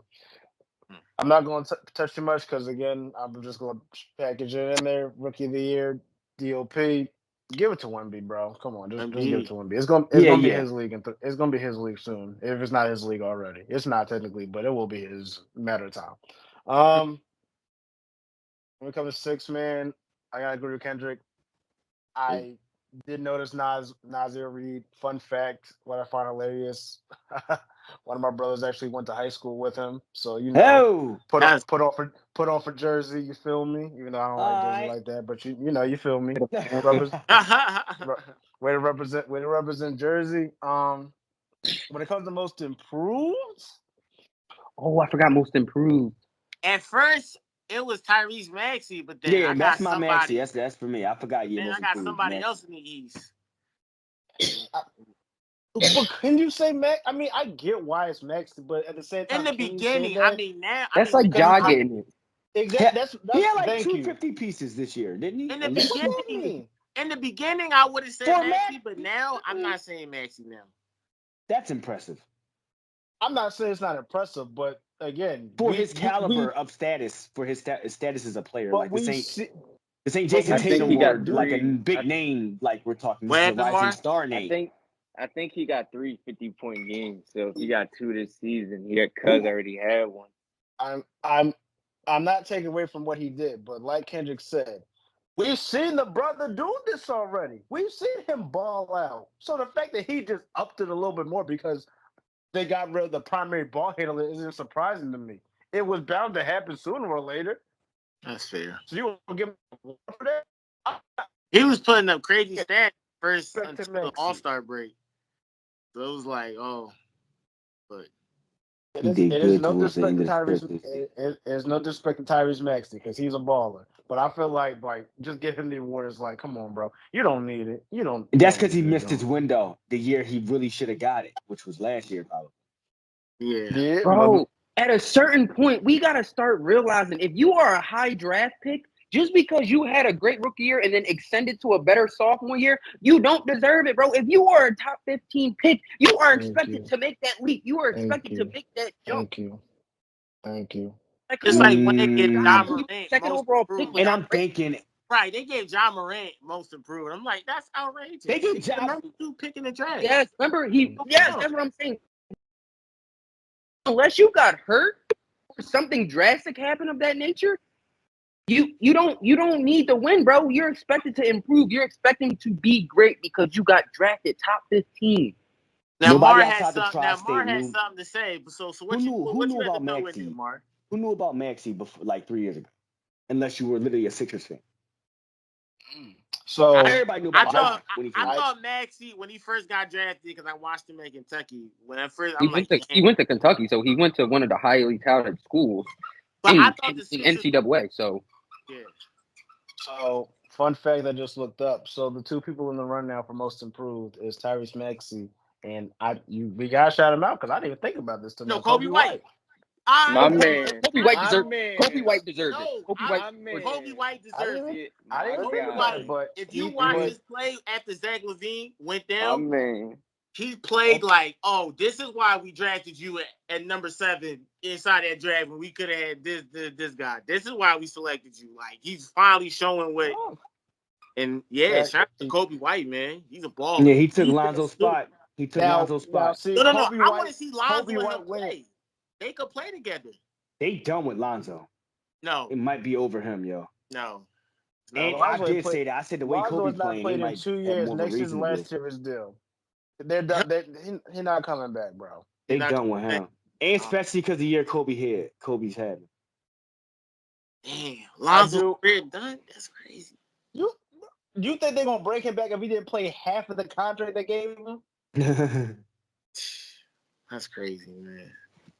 I'm not going to touch too much because again, I'm just going to package it in there. Rookie of the year, DOP. Give it to Wemby, bro. Come on, just give it to Wemby. It's gonna be his league, and it's gonna be his league soon. If it's not his league already, it's not technically, but it will be his matter of time. When it comes to 6 man, I gotta agree with Kendrick. I did notice Nasir Reed. Fun fact, what I find hilarious. One of my brothers actually went to high school with him, so put on for Jersey. You feel me? Even though I don't like Jersey like that, but you feel me. Way to represent Jersey. When it comes to most improved, I forgot most improved. At first, it was Tyrese Maxey, but then that's my Maxey. That's for me. I forgot you. Then I got somebody else in the East. But can you say Max? I mean, I get why it's Max, but at the same time, in the beginning, now that's like Ja getting it. Exactly. He had like 250 pieces this year, didn't he? In the beginning, I would have said Maxey, but now I'm not saying Maxey now. That's impressive. I'm not saying it's not impressive, but again, for his caliber of status, for his status as a player, like this ain't Jason Tatum or like a big name, like we're talking. This is a rising star name. I think he got 3 50-point games. So if he got 2 this season, Cuz already had one. I'm not taking away from what he did, but like Kendrick said, we've seen the brother do this already. We've seen him ball out. So the fact that he just upped it a little bit more because they got rid of the primary ball handler isn't surprising to me. It was bound to happen sooner or later. That's fair. So you want to give him a award for that? He was putting up crazy stats first Respect to until the Maxey. All-Star break. So it was like, oh, but He did It is good no towards the disrespect end to of the Tyrese. stretch this year. It is no disrespect to Tyrese Maxey because he's a baller. But I feel like just give him the award. It's like, come on, bro. You don't need it. You don't. And that's you don't because he need it, missed his dog. window the year he really should have got it, which was last year, probably. yeah. Yeah, Bro, at a certain point, we got to start realizing if you are a high draft pick, just because you had a great rookie year and then extended to a better sophomore year, you don't deserve it, bro. If you are a top 15 pick, you are Thank expected you. to make that leap. You are Thank expected to you. make that jump. Thank you. Thank you. Like, Just come on, like when they gave how John can you Morant second most overall pick improved. with And I'm thinking, Right, they gave John Morant most improved. I'm like, that's outrageous. They gave He's the Ja- number 2 pick in the draft. yes, remember yes, Yeah. that's what I'm saying. Unless you got hurt or something drastic happened of that nature, you don't need to win, bro. You're expected to improve. You're expecting to be great because you got drafted top 15. Now Nobody Mar outside has the something. Now tri-state Mar has knew. something to say. So Who what knew you about have to throw in Maxey? there, Mar? Who knew about Maxey before, like 3 years ago? Unless you were literally a Sixers fan. So Everybody knew about Maxey when he came I out. thought Maxey when he first got drafted because I watched him at Kentucky. When at first He I'm went like, to he went to Kentucky, so he went to one of the highly touted schools but in, I thought the in Sixers. NCAA. So Yeah. So, fun fact I just looked up. So, the two people in the run now for most improved is Tyrese Maxey and we gotta shout him out because I didn't even think about this till No, now. Kobe White. My man. Kobe White My deserved. man. Kobe White deserved it. No, Kobe White. My man. Kobe White I deserves didn't, it. I didn't My think Kobe about guy. it, White. but If you watch but his play after Zach LaVine went My down, man. he played like, oh, this is why we drafted you at number 7 inside that draft when we could have had this guy. This is why we selected you. Like he's finally showing what. And yeah, shout out to Kobe White, man. He's a baller. Yeah, he took Lonzo's spot. He took Lonzo's now spot. see No. Kobe I White. want to see Lonzo Kobe and White him winning. play. They could play together. They done with Lonzo. No, It might be over him, yo. no. And Lonzo I ain't did played- say that. I said the way Lonzo Kobe has not playing, they played in might 2 have years. more of a Next year's the reason to last year of his deal. They're done. He's not coming back, bro. They not done with him. And especially because the year Kobe's had. Damn, Lonzo's career done. That's crazy. You think they're gonna break him back if he didn't play half of the contract they gave him? That's crazy, man.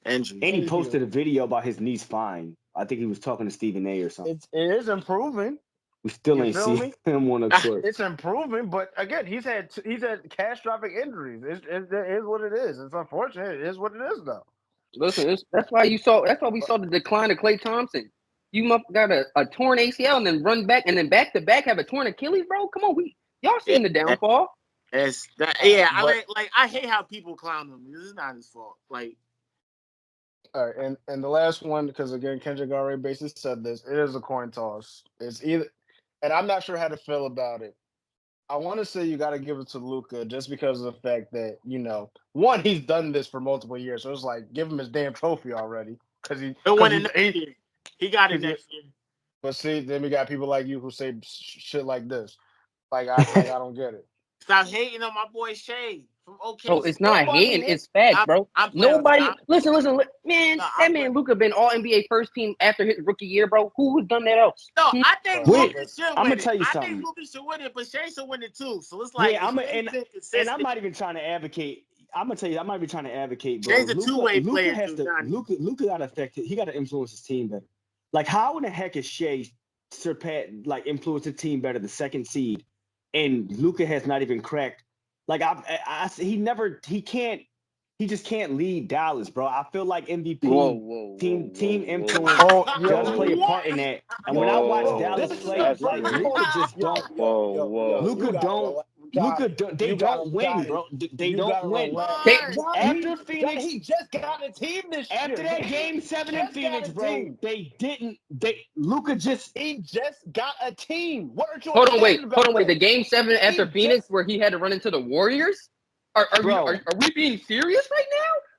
Injury. And he posted a video about his knee's fine. I think he was talking to Stephen A or something. It is improving. We still You ain't feel seen me? him on the court. It's improving, but again, he's had catastrophic injuries. It is what it is. It's unfortunate. It is what it is, though. listen, that's why we saw the decline of Klay Thompson. You got a torn ACL and then run back and then back to back have a torn Achilles, bro. Come on, y'all seen the downfall. I hate how people clown him. This is not his fault. Like, all right, and the last one, because again, Kendrick already basically said this. It is a coin toss. It's either, and I'm not sure how to feel about it. I want to say you got to give it to Luka just because of the fact that one, he's done this for multiple years, so it's like give him his damn trophy already because he'll win it next year. He got it next year. But see, then we got people like you who say shit like this. I don't get it. Stop hating on my boy Shay from OKC. Bro, it's not hating, it's facts, bro. Nobody listen, man. That man Luka been all NBA first team after his rookie year, bro. Who's done that else? No, I think Luka should win. I'm gonna tell you something. I think Luka should win it, but Shay should win it too. So it's like, and I'm not even trying to advocate. I'm gonna tell you, I might be trying to advocate, bro. Shay's a two-way player. Luka got affected. He got to influence his team better. Like, how in the heck is Shay influence the team better, the second seed, and Luka has not even cracked. Like he just can't lead Dallas, bro. I feel like MVP team influence does play a part in that. And when I watch Dallas play, like Luka just don't. They don't win, bro. They don't win. After Phoenix, he just got a team this year. After that game 7 in Phoenix, bro, Luka just got a team. What are you? Hold on, wait. The game 7 after Phoenix, where he had to run into the Warriors. Are we being serious right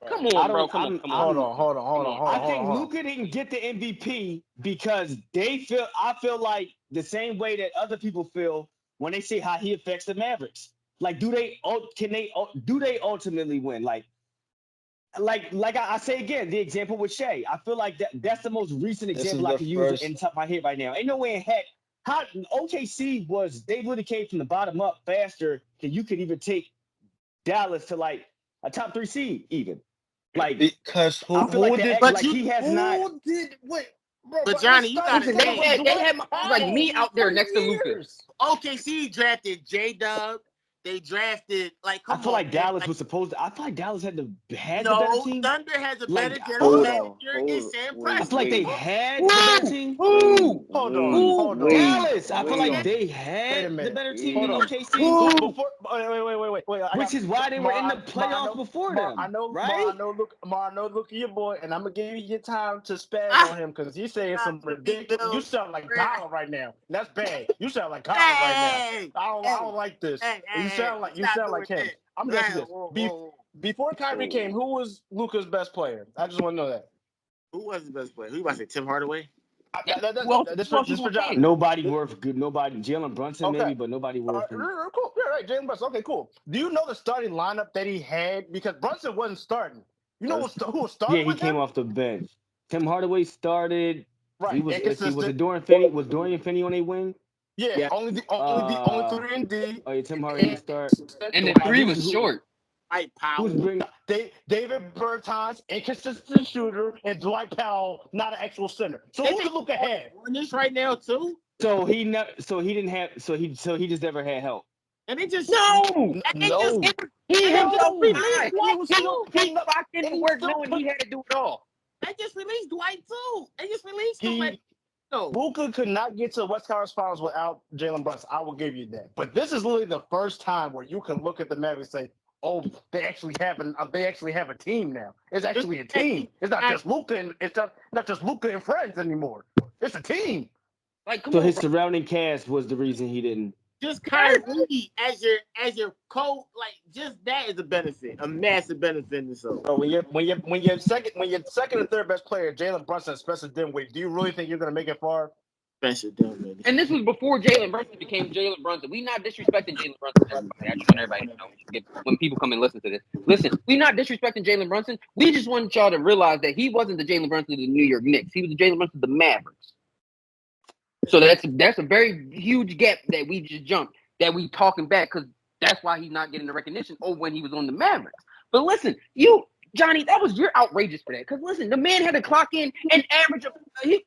now? Come on, bro. Come on. Hold on. I think Luka didn't get the MVP because I feel like the same way that other people feel when they see how he affects the Mavericks. Like, do they ultimately win? Like I say again, the example with Shea. I feel like that's the most recent example I can use in top of my head right now. Ain't no way in heck how OKC was. They literally came from the bottom up faster than you could even take Dallas to like a top 3 seed even. Like, because I feel like he has not. But Johnny, you gotta Listen, they had like me out there next to Luka. OKC drafted J-Dub. They drafted like. I feel like Dallas was supposed to. I feel like Dallas had the better team. Thunder has a better team. Hold Sam on. I feel like they had the better team. Hold on. Dallas. I feel like they had the better team than OKC. Wait. Which is why they were in the playoffs before them. I know, right? look at your boy, and I'm gonna give you your time to spaz on him because he's saying some ridiculous. You sound like Kyle right now. That's bad. You sound like Kyle right now. I don't like this. You sound like him. I'm gonna ask you this. Before Kyrie came, who was Luka's best player? I just want to know that. Who was the best player? Who you about to say? Tim Hardaway? This for John. Nobody worth good. Nobody. Jalen Brunson maybe, but nobody worth. Cool. Yeah, right. Jalen Brunson. Okay, cool. Do you know the starting lineup that he had? Because Brunson wasn't starting. You know who was starting? Yeah, he came off the bench. Tim Hardaway started. Right. Was Dorian Finney? Was Dorian Finney on a wing? Yeah. Only 3 and D. Oh yeah, Tim Hardaway start. And the 3 was short. Dwight Powell. David Bertans, inconsistent shooter, and Dwight Powell, not an actual center. So who did Luka have? This right now too. So he just never had help. And it just He himself released. He locked into work knowing he had to do it all. They just released Dwight too. They just released him. Luka could not get to the West Conference Finals without Jalen Brunson. I will give you that. But this is literally the first time where you can look at the Mavericks and say, "Oh, they actually have a team now. It's actually a team. It's not just Luka and it's not just Luka and friends anymore. It's a team." Like, his surrounding cast was the reason he didn't. Just Kyrie as your coach, like just that is a benefit, a massive benefit in this. So when your second and third best player, Jalen Brunson, Spencer Dinwiddie, do you really think you're gonna make it far? Spencer Dinwiddie. And this was before Jalen Brunson became Jalen Brunson. We not disrespecting Jalen Brunson, everybody. I just want everybody to know when people come and listen to this. Listen, we not disrespecting Jalen Brunson. We just want y'all to realize that he wasn't the Jalen Brunson of the New York Knicks. He was the Jalen Brunson of the Mavericks. So that's a very huge gap that we just jumped, that we talking back, because that's why he's not getting the recognition when he was on the Mavericks. But listen, Johnny, you're outrageous for that. Because listen, the man had to clock in and average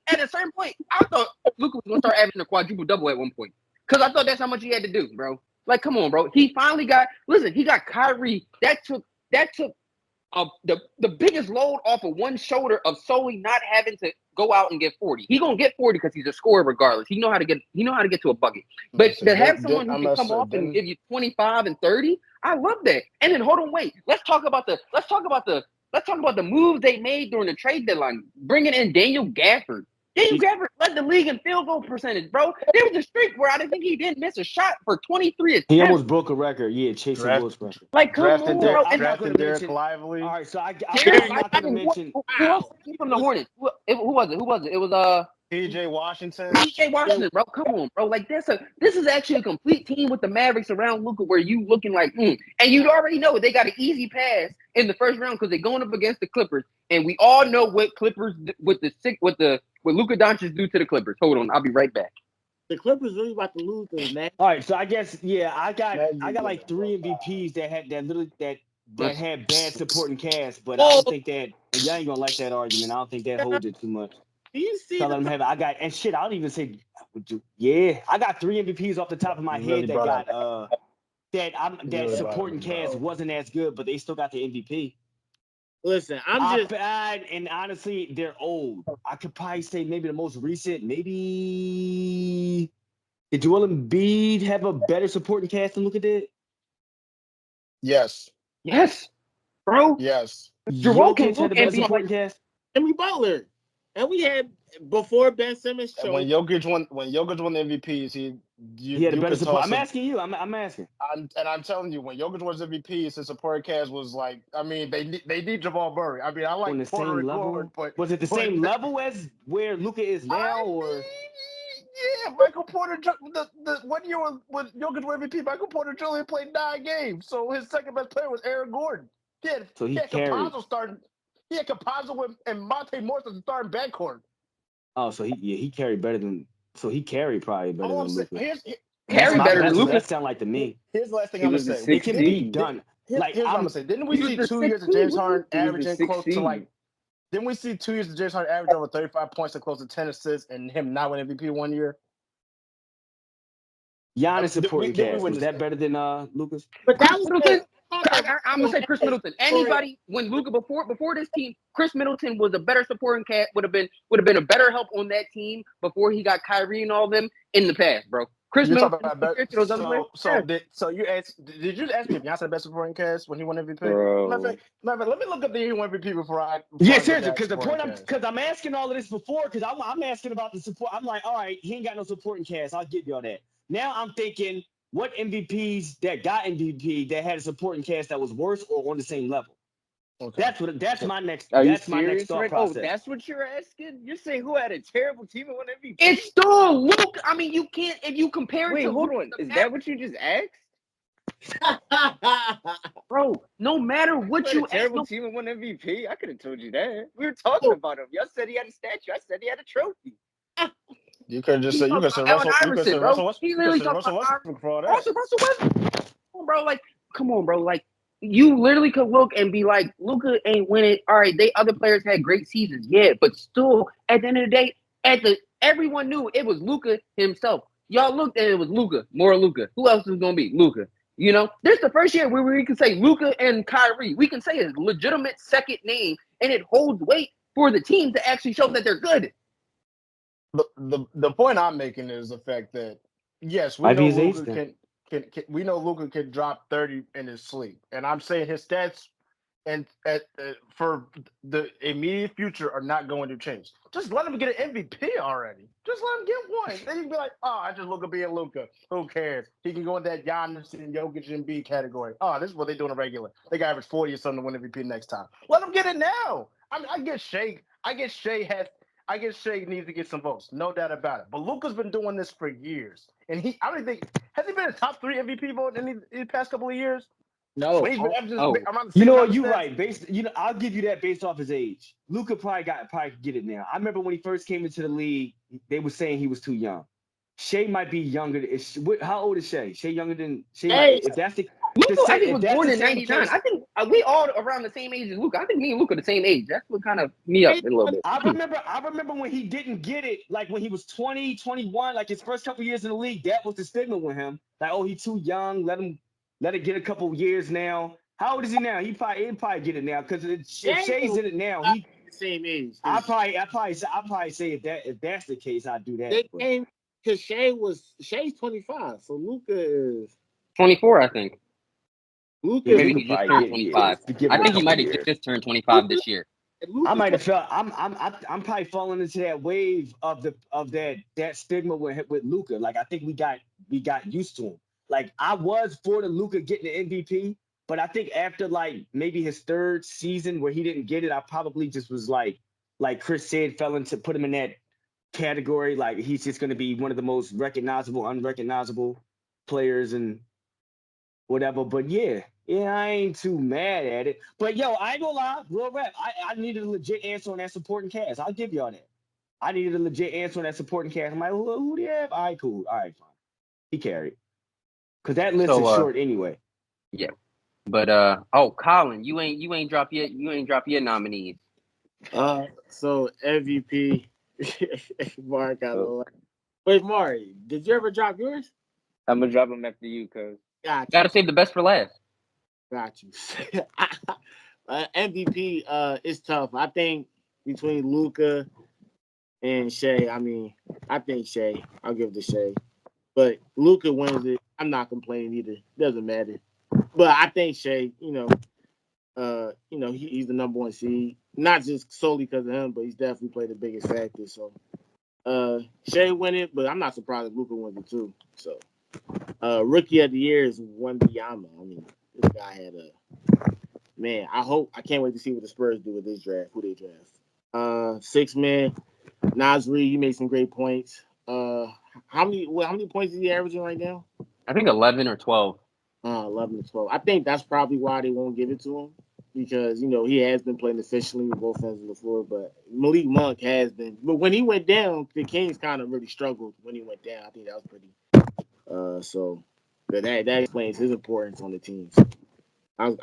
at a certain point. I thought Luka was gonna start averaging a quadruple double at one point. Because I thought that's how much he had to do, bro. Like, come on, bro. He finally got he got Kyrie. That took the biggest load off of one shoulder of solely not having to go out and get 40. He gonna get 40 because he's a scorer regardless. He know how to get to a bucket. But to have someone who can come off and give you 25 and 30, I love that. And then wait. Let's talk about the moves they made during the trade deadline. Bringing in Daniel Gafford. Daniel Gafford led the league in field goal percentage, bro. There was a streak where I didn't think he didn't miss a shot for 23 attempts. He almost broke a record. Yeah, chasing Will's record. Like, come on, bro. Drafted Derek Lively. All right, so I'm not going to mention. Who else from the Hornets? Who was it? It was PJ Washington. PJ Washington, bro. Come on, bro. Like, this is actually a complete team with the Mavericks around Luka, where you looking like, and you already know they got an easy pass in the first round because they're going up against the Clippers, and we all know what Clippers what Luka Doncic do to the Clippers. Hold on, I'll be right back. The Clippers really about to lose this, man. All right, so I guess I got like 3 MVPs that had bad supporting cast, but I don't think that y'all ain't gonna like that argument. I don't think that holds it too much. Do you see? I don't even say. I got 3 MVPs off the top of my head that supporting cast wasn't as good, but they still got the MVP. Listen, and honestly, they're old. I could probably say maybe the most recent, maybe did Joel Embiid have a better supporting cast than Luka did? Yes, bro. Yes. Jokic had a better supporting cast. Jimmy Butler. And we had before Ben Simmons And when Jokic won the MVPs, He had a better could support. toss I'm him. asking you. I'm asking. I'm telling you, when Jokic was MVPs, his supporting cast was like, I mean, they need Jamal Murray. I mean, I like On the Porter same and level, Gordon, but was it the same level as where Luka is now, or? Yeah, Michael Porter. The 1 year when Jokic was MVP, Michael Porter Jr. played 9 games, so his second best player was Aaron Gordon. He had carried. Campazzo starting. He had Campazzo and Monte Morris as the starting backcourt. Oh, so he carried better than. So he carried probably better than Luka. Carry better than Luka. That sound like to me. Here's the last thing I'm gonna say. It can be done. Here's what I'm gonna say. Didn't we see 2 years of James Harden averaging close to like? Didn't we see 2 years of James Harden averaging over 35 points and close to 10 assists, and him not win MVP 1 year? Giannis supporting cast, was that better than Luka's? But that was I'm gonna say Chris Middleton. Anybody when Luka before this team, Chris Middleton was a better supporting cast. Would have been a better help on that team before he got Kyrie and all of them in the past, bro. Chris Middleton. Did you ask me if Giannis had the best supporting cast when he won MVP? Let me look up the year he won MVP before I. Yeah, seriously, because the point I'm asking all of this before, because I'm asking about the support. I'm like, all right, he ain't got no supporting cast. I'll give you all that. Now I'm thinking, what MVPs that got MVP that had a supporting cast that was worse or on the same level? Okay. That's my next. That's my next thought process. Oh, that's what you're asking? You're saying who had a terrible team and won MVP? It's still Luke. I mean, you can't if you compare it. Wait, hold on. Is that what you just asked? Bro, no matter what you ask, terrible team and won MVP. I could have told you that. We were talking about him. Y'all said he had a statue. I said he had a trophy. You could have just said Russell. He literally talked about Russell Westbrook. Bro, like, come on, bro. Like, you literally could look and be like, Luka ain't win it. All right, other players had great seasons, yeah, but still, at the end of the day, everyone knew it was Luka himself. Y'all looked and it was Luka, more Luka. Who else is gonna be Luka? You know, this is the first year where we can say Luka and Kyrie. We can say a legitimate second name, and it holds weight for the team to actually show that they're good. The point I'm making is the fact that yes, we know Luka can drop 30 in his sleep, and I'm saying his stats and for the immediate future are not going to change. Just let him get an MVP already. Just let him get one. Then you can be like, oh, I just Luka being Luka. Who cares? He can go in that Giannis and Jokic and B category. Oh, this is what they do in a regular. They got average 40 or something to win MVP next time. Let him get it now. I get Shea. I guess Shea needs to get some votes, no doubt about it. But Luka's been doing this for years, and I don't think has he been a top 3 MVP vote in the past couple of years? No. You're right. I'll give you that based off his age. Luka probably could get it now. I remember when he first came into the league, they were saying he was too young. Shea might be younger. How old is Shea? Shea younger than Shea? If that's the Luka, I think was born in '99. I think we all around the same age as Luka. I think me and Luka the same age. That's what kind of me up a little bit. I remember when he didn't get it, like when he was 20, 21, like his first couple years in the league. That was the stigma with him. Like, oh, he's too young. Let it get a couple years now. How old is he now? He'll probably get it now because if Shea's in it now, he same age. I probably say if that's the case, I'd do that. Because Shea's 25, so Luka is 24, I think. Luka maybe he just turned 25. I think he might have just turned 25 this year. I might have felt I'm probably falling into that wave of that stigma with Luka. Like I think we got used to him. Like I was for the Luka getting the MVP, but I think after like maybe his third season where he didn't get it, I probably just was like Chris said, put him in that category. Like he's just going to be one of the most recognizable, unrecognizable players and whatever. But yeah, I ain't too mad at it. But yo, I ain't gonna lie, real rap. I needed a legit answer on that supporting cast. I'll give y'all that. I needed a legit answer on that supporting cast. I'm like, who do you have? All right, cool. All right, fine. He carried. Because that list is short anyway. Yeah. But Colin, you ain't drop yet. You ain't drop your nominees. So MVP Mark got a Wait, Mari, did you ever drop yours? I'm gonna drop them after you, cuz. Gotta save the best for last. Got you. MVP is tough. I think between Luka and Shea, I think Shea. I'll give it to Shea. But Luka wins it. I'm not complaining either. Doesn't matter. But I think Shea, He's the number one seed. Not just solely because of him, but he's definitely played the biggest factor. So Shea win it, but I'm not surprised if Luka wins it too. So rookie of the year is Wembanyama. I mean, this guy had I can't wait to see what the Spurs do with this draft, who they draft. Six man, Nas Reed, he made some great points. How many points is he averaging right now? I think 11 or 12. 11 to 12. I think that's probably why they won't give it to him because, he has been playing efficiently with both ends of the floor, but Malik Monk has been. But when he went down, the Kings kind of really struggled when he went down. I think that was pretty. But that explains his importance on the team. So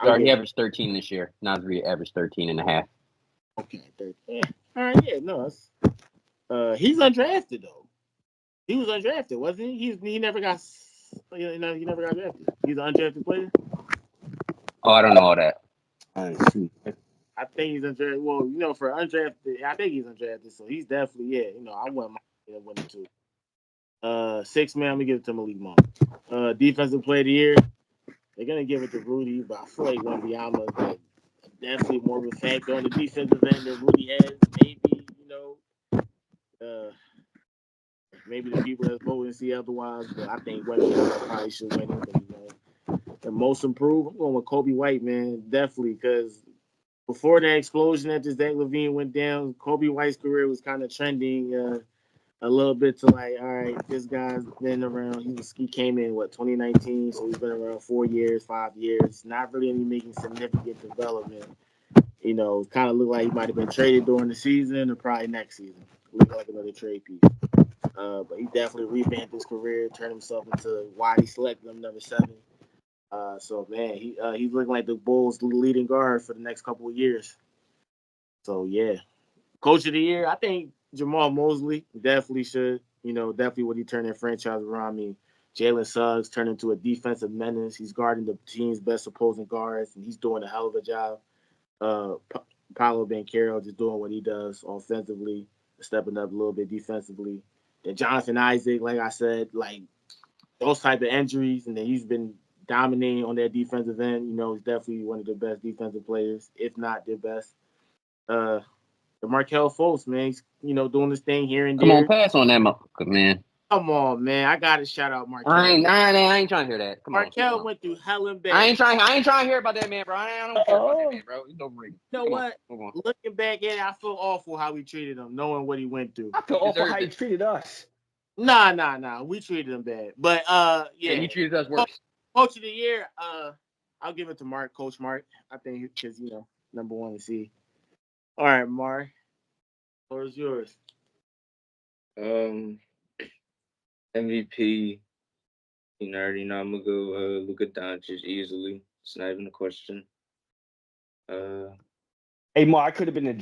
Sorry, he averaged 13 this year. Nas Reed averaged 13 and a half. Okay, 13. Yeah. All right, yeah, no, he's undrafted though. He was undrafted, wasn't he? He never got. He never got drafted. He's an undrafted player. Oh, I don't know all that. I think he's undrafted. Well, for undrafted, I think he's undrafted. So he's definitely, I want my winner too. Six man, I'm gonna give it to Malik Monk. Defensive player of the year, they're gonna give it to Rudy, but I feel like Wembanyama is definitely more of a factor on the defensive end than Rudy has. Maybe the people that's voting see otherwise, but I think Wembanyama probably should win it. But, the most improved, I'm going with Kobe White, man, definitely, because before that explosion after Zach LaVine went down, Kobe White's career was kind of trending a little bit to like, all right, this guy's been around. He came in 2019, so he's been around 4 years, 5 years. Not really making significant development. Kind of looked like he might have been traded during the season or probably next season. Looked like another trade piece. But he definitely revamped his career, turned himself into why he selected him number 7. So man, he's looking like the Bulls' leading guard for the next couple of years. So yeah, coach of the year, I think Jamal Mosley definitely should. Definitely what he turned their franchise around. I mean, Jalen Suggs turned into a defensive menace. He's guarding the team's best opposing guards, and he's doing a hell of a job. Paolo Banchero just doing what he does offensively, stepping up a little bit defensively. Then Jonathan Isaac, like I said, like those type of injuries, and then he's been dominating on that defensive end. He's definitely one of the best defensive players, if not the best. The Markelle Fultz, man, he's doing this thing here and there. Come on, pass on that, man. Come on, man, I gotta shout out Markelle. I ain't trying to hear that. Markelle went through hell and back. I ain't trying to hear about that man, bro. I don't care about that man, bro. He's overrated. You know what? Looking back at it, I feel awful how we treated him, knowing what he went through. I feel awful how he treated us. Nah. We treated him bad. But yeah. And you treated us worse. Coach of the year, I'll give it to Coach Mark. I think because number 1 to see. All right, Mark. What is yours? MVP. You already know I'm gonna go Luka Doncic easily. It's not even a question. Hey Mark, I could have been a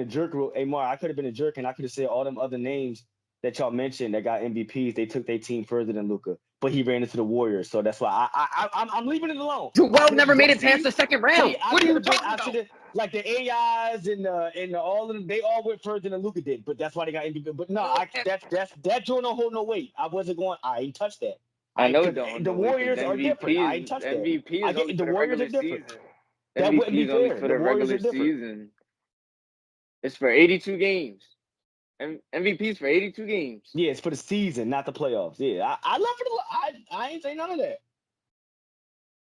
jerk. Hey Mark, I could have been a jerk, and I could have said all them other names that y'all mentioned that got MVPs. They took their team further than Luka, but he ran into the Warriors, so that's why I'm leaving it alone. Joel never made it past the second round. What are you talking about? Like the AIs and all of them, they all went further than Luka did, but that's why they got MVP. But no, that joint don't hold no weight. I ain't touched that. I know it don't. The Warriors are different. I ain't touched that. MVP is only the for Warriors the are regular different. season. That wouldn't be fair. For the regular season. It's for 82 games. MVP's for 82 games. Yeah, it's for the season, not the playoffs. Yeah, I love it. I ain't saying none of that.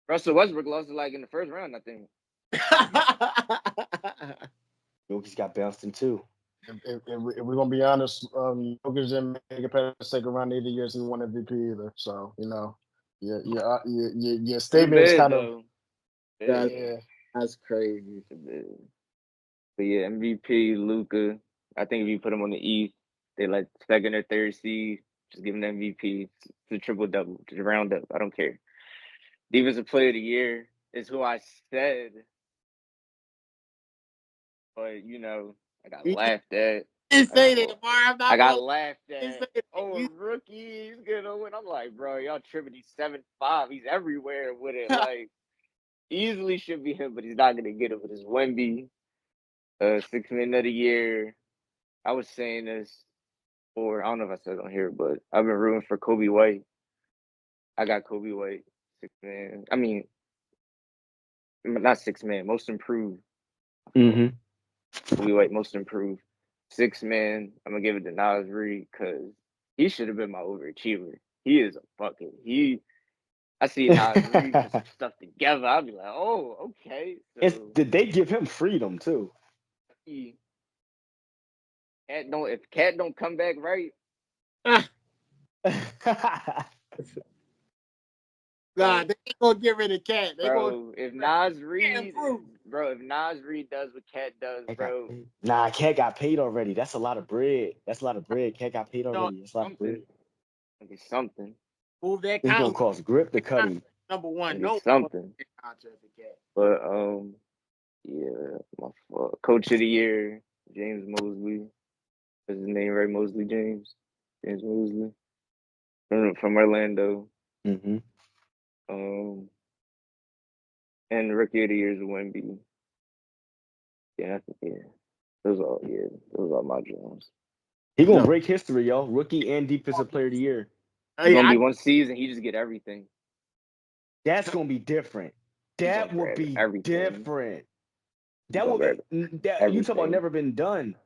Russell Westbrook lost it in the first round, I think. Jokic's got bounced in too. If we're gonna be honest, Jokic didn't make it past the second round either years he won MVP either. So your statement is kind of that's crazy. But yeah, MVP Luka. I think if you put him on the East, they like second or third seed. Just give him the MVP. It's a triple double, just round up. I don't care. Defensive Player of the Year is who I said, but I got laughed at. Say that, Mark. I got laughed at. Rookie, he's gonna win. I'm like, bro, y'all tripping. He's 7'5". He's everywhere with it. Like, easily should be him, but he's not gonna get it with his Wemby. 6 Man of the Year. I was saying this for, I don't know if I said it on here, but I've been rooting for Kobe White. I got Kobe White, 6 Man. I mean, not six man, most improved. Mm-hmm. We wait, most improved. 6 man, I'm gonna give it to Nas Reed because he should have been my overachiever. He is a fucking I see Nas Reed put some stuff together. I'll be like, oh, okay. So Did they give him freedom too? If Cat don't come back right, nah, they ain't gonna get rid of Cat. If Nas Reed does what Cat does, bro. Nah, Cat got paid already. That's a lot of bread. Cat got paid already. That's a lot of bread. It's something. Move that It's gonna cost grip to cut him. Number one, no something. But my coach of the year, James Mosley. Is his name right? Mosley James. James Mosley from Orlando. Mm-hmm. And rookie of the year is Wemby. Those are my dreams. He gonna break history, yo. Rookie and defensive player of the year. It's gonna be one season. He just get everything. That's gonna be different. That would be different. That would you talk about never been done.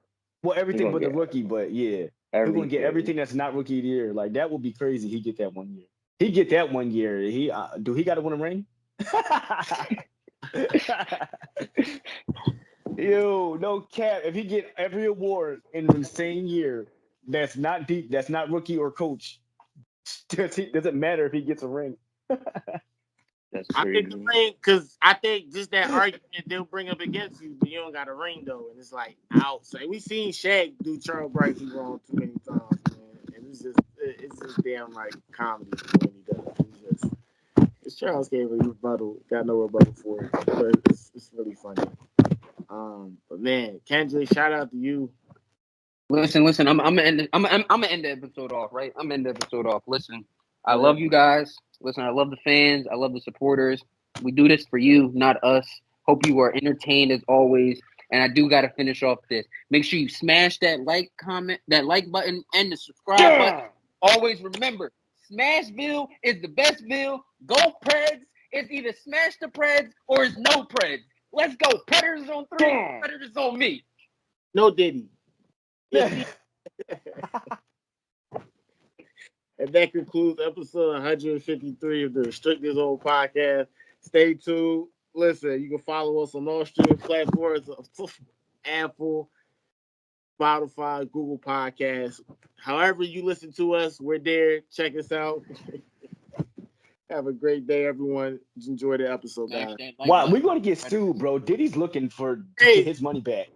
Well, everything but the rookie, but yeah. He's gonna get everything that's not rookie of the year. Like that would be crazy. He get that 1 year. He get that 1 year. He do he gotta win a ring? Yo, no cap. If he get every award in the same year, that's not deep, that's not rookie or coach. Doesn't matter if he gets a ring. That's I crazy. think the ring, because I think just that argument they'll bring up against you, but you don't got a ring though, and it's like out. So we seen Shaq do Charles Barkley wrong too many times, man, and it's just damn like comedy when he does. It's Charles gave a rebuttal, got no rebuttal for it, but it's really funny. But man, Kendrick, shout out to you. Listen. I'm gonna end the episode off, right? I'm gonna end the episode off. Listen, I love you guys. Listen, I love the fans. I love the supporters. We do this for you, not us. Hope you are entertained as always. And I do gotta finish off this. Make sure you smash that like button and the subscribe button. Always remember, Smashville is the best Ville. Go Preds. It's either smash the Preds or it's no Preds. Let's go. Predators on 3. Predators on me. No Diddy. And that concludes episode 153 of the Restricted Zone podcast. Stay tuned. Listen, you can follow us on all streaming platforms: Apple, Spotify, Google Podcasts. However you listen to us, we're there. Check us out. Have a great day, everyone. Enjoy the episode, guys. Wow, we're gonna get sued, bro. Diddy's looking for to get his money back.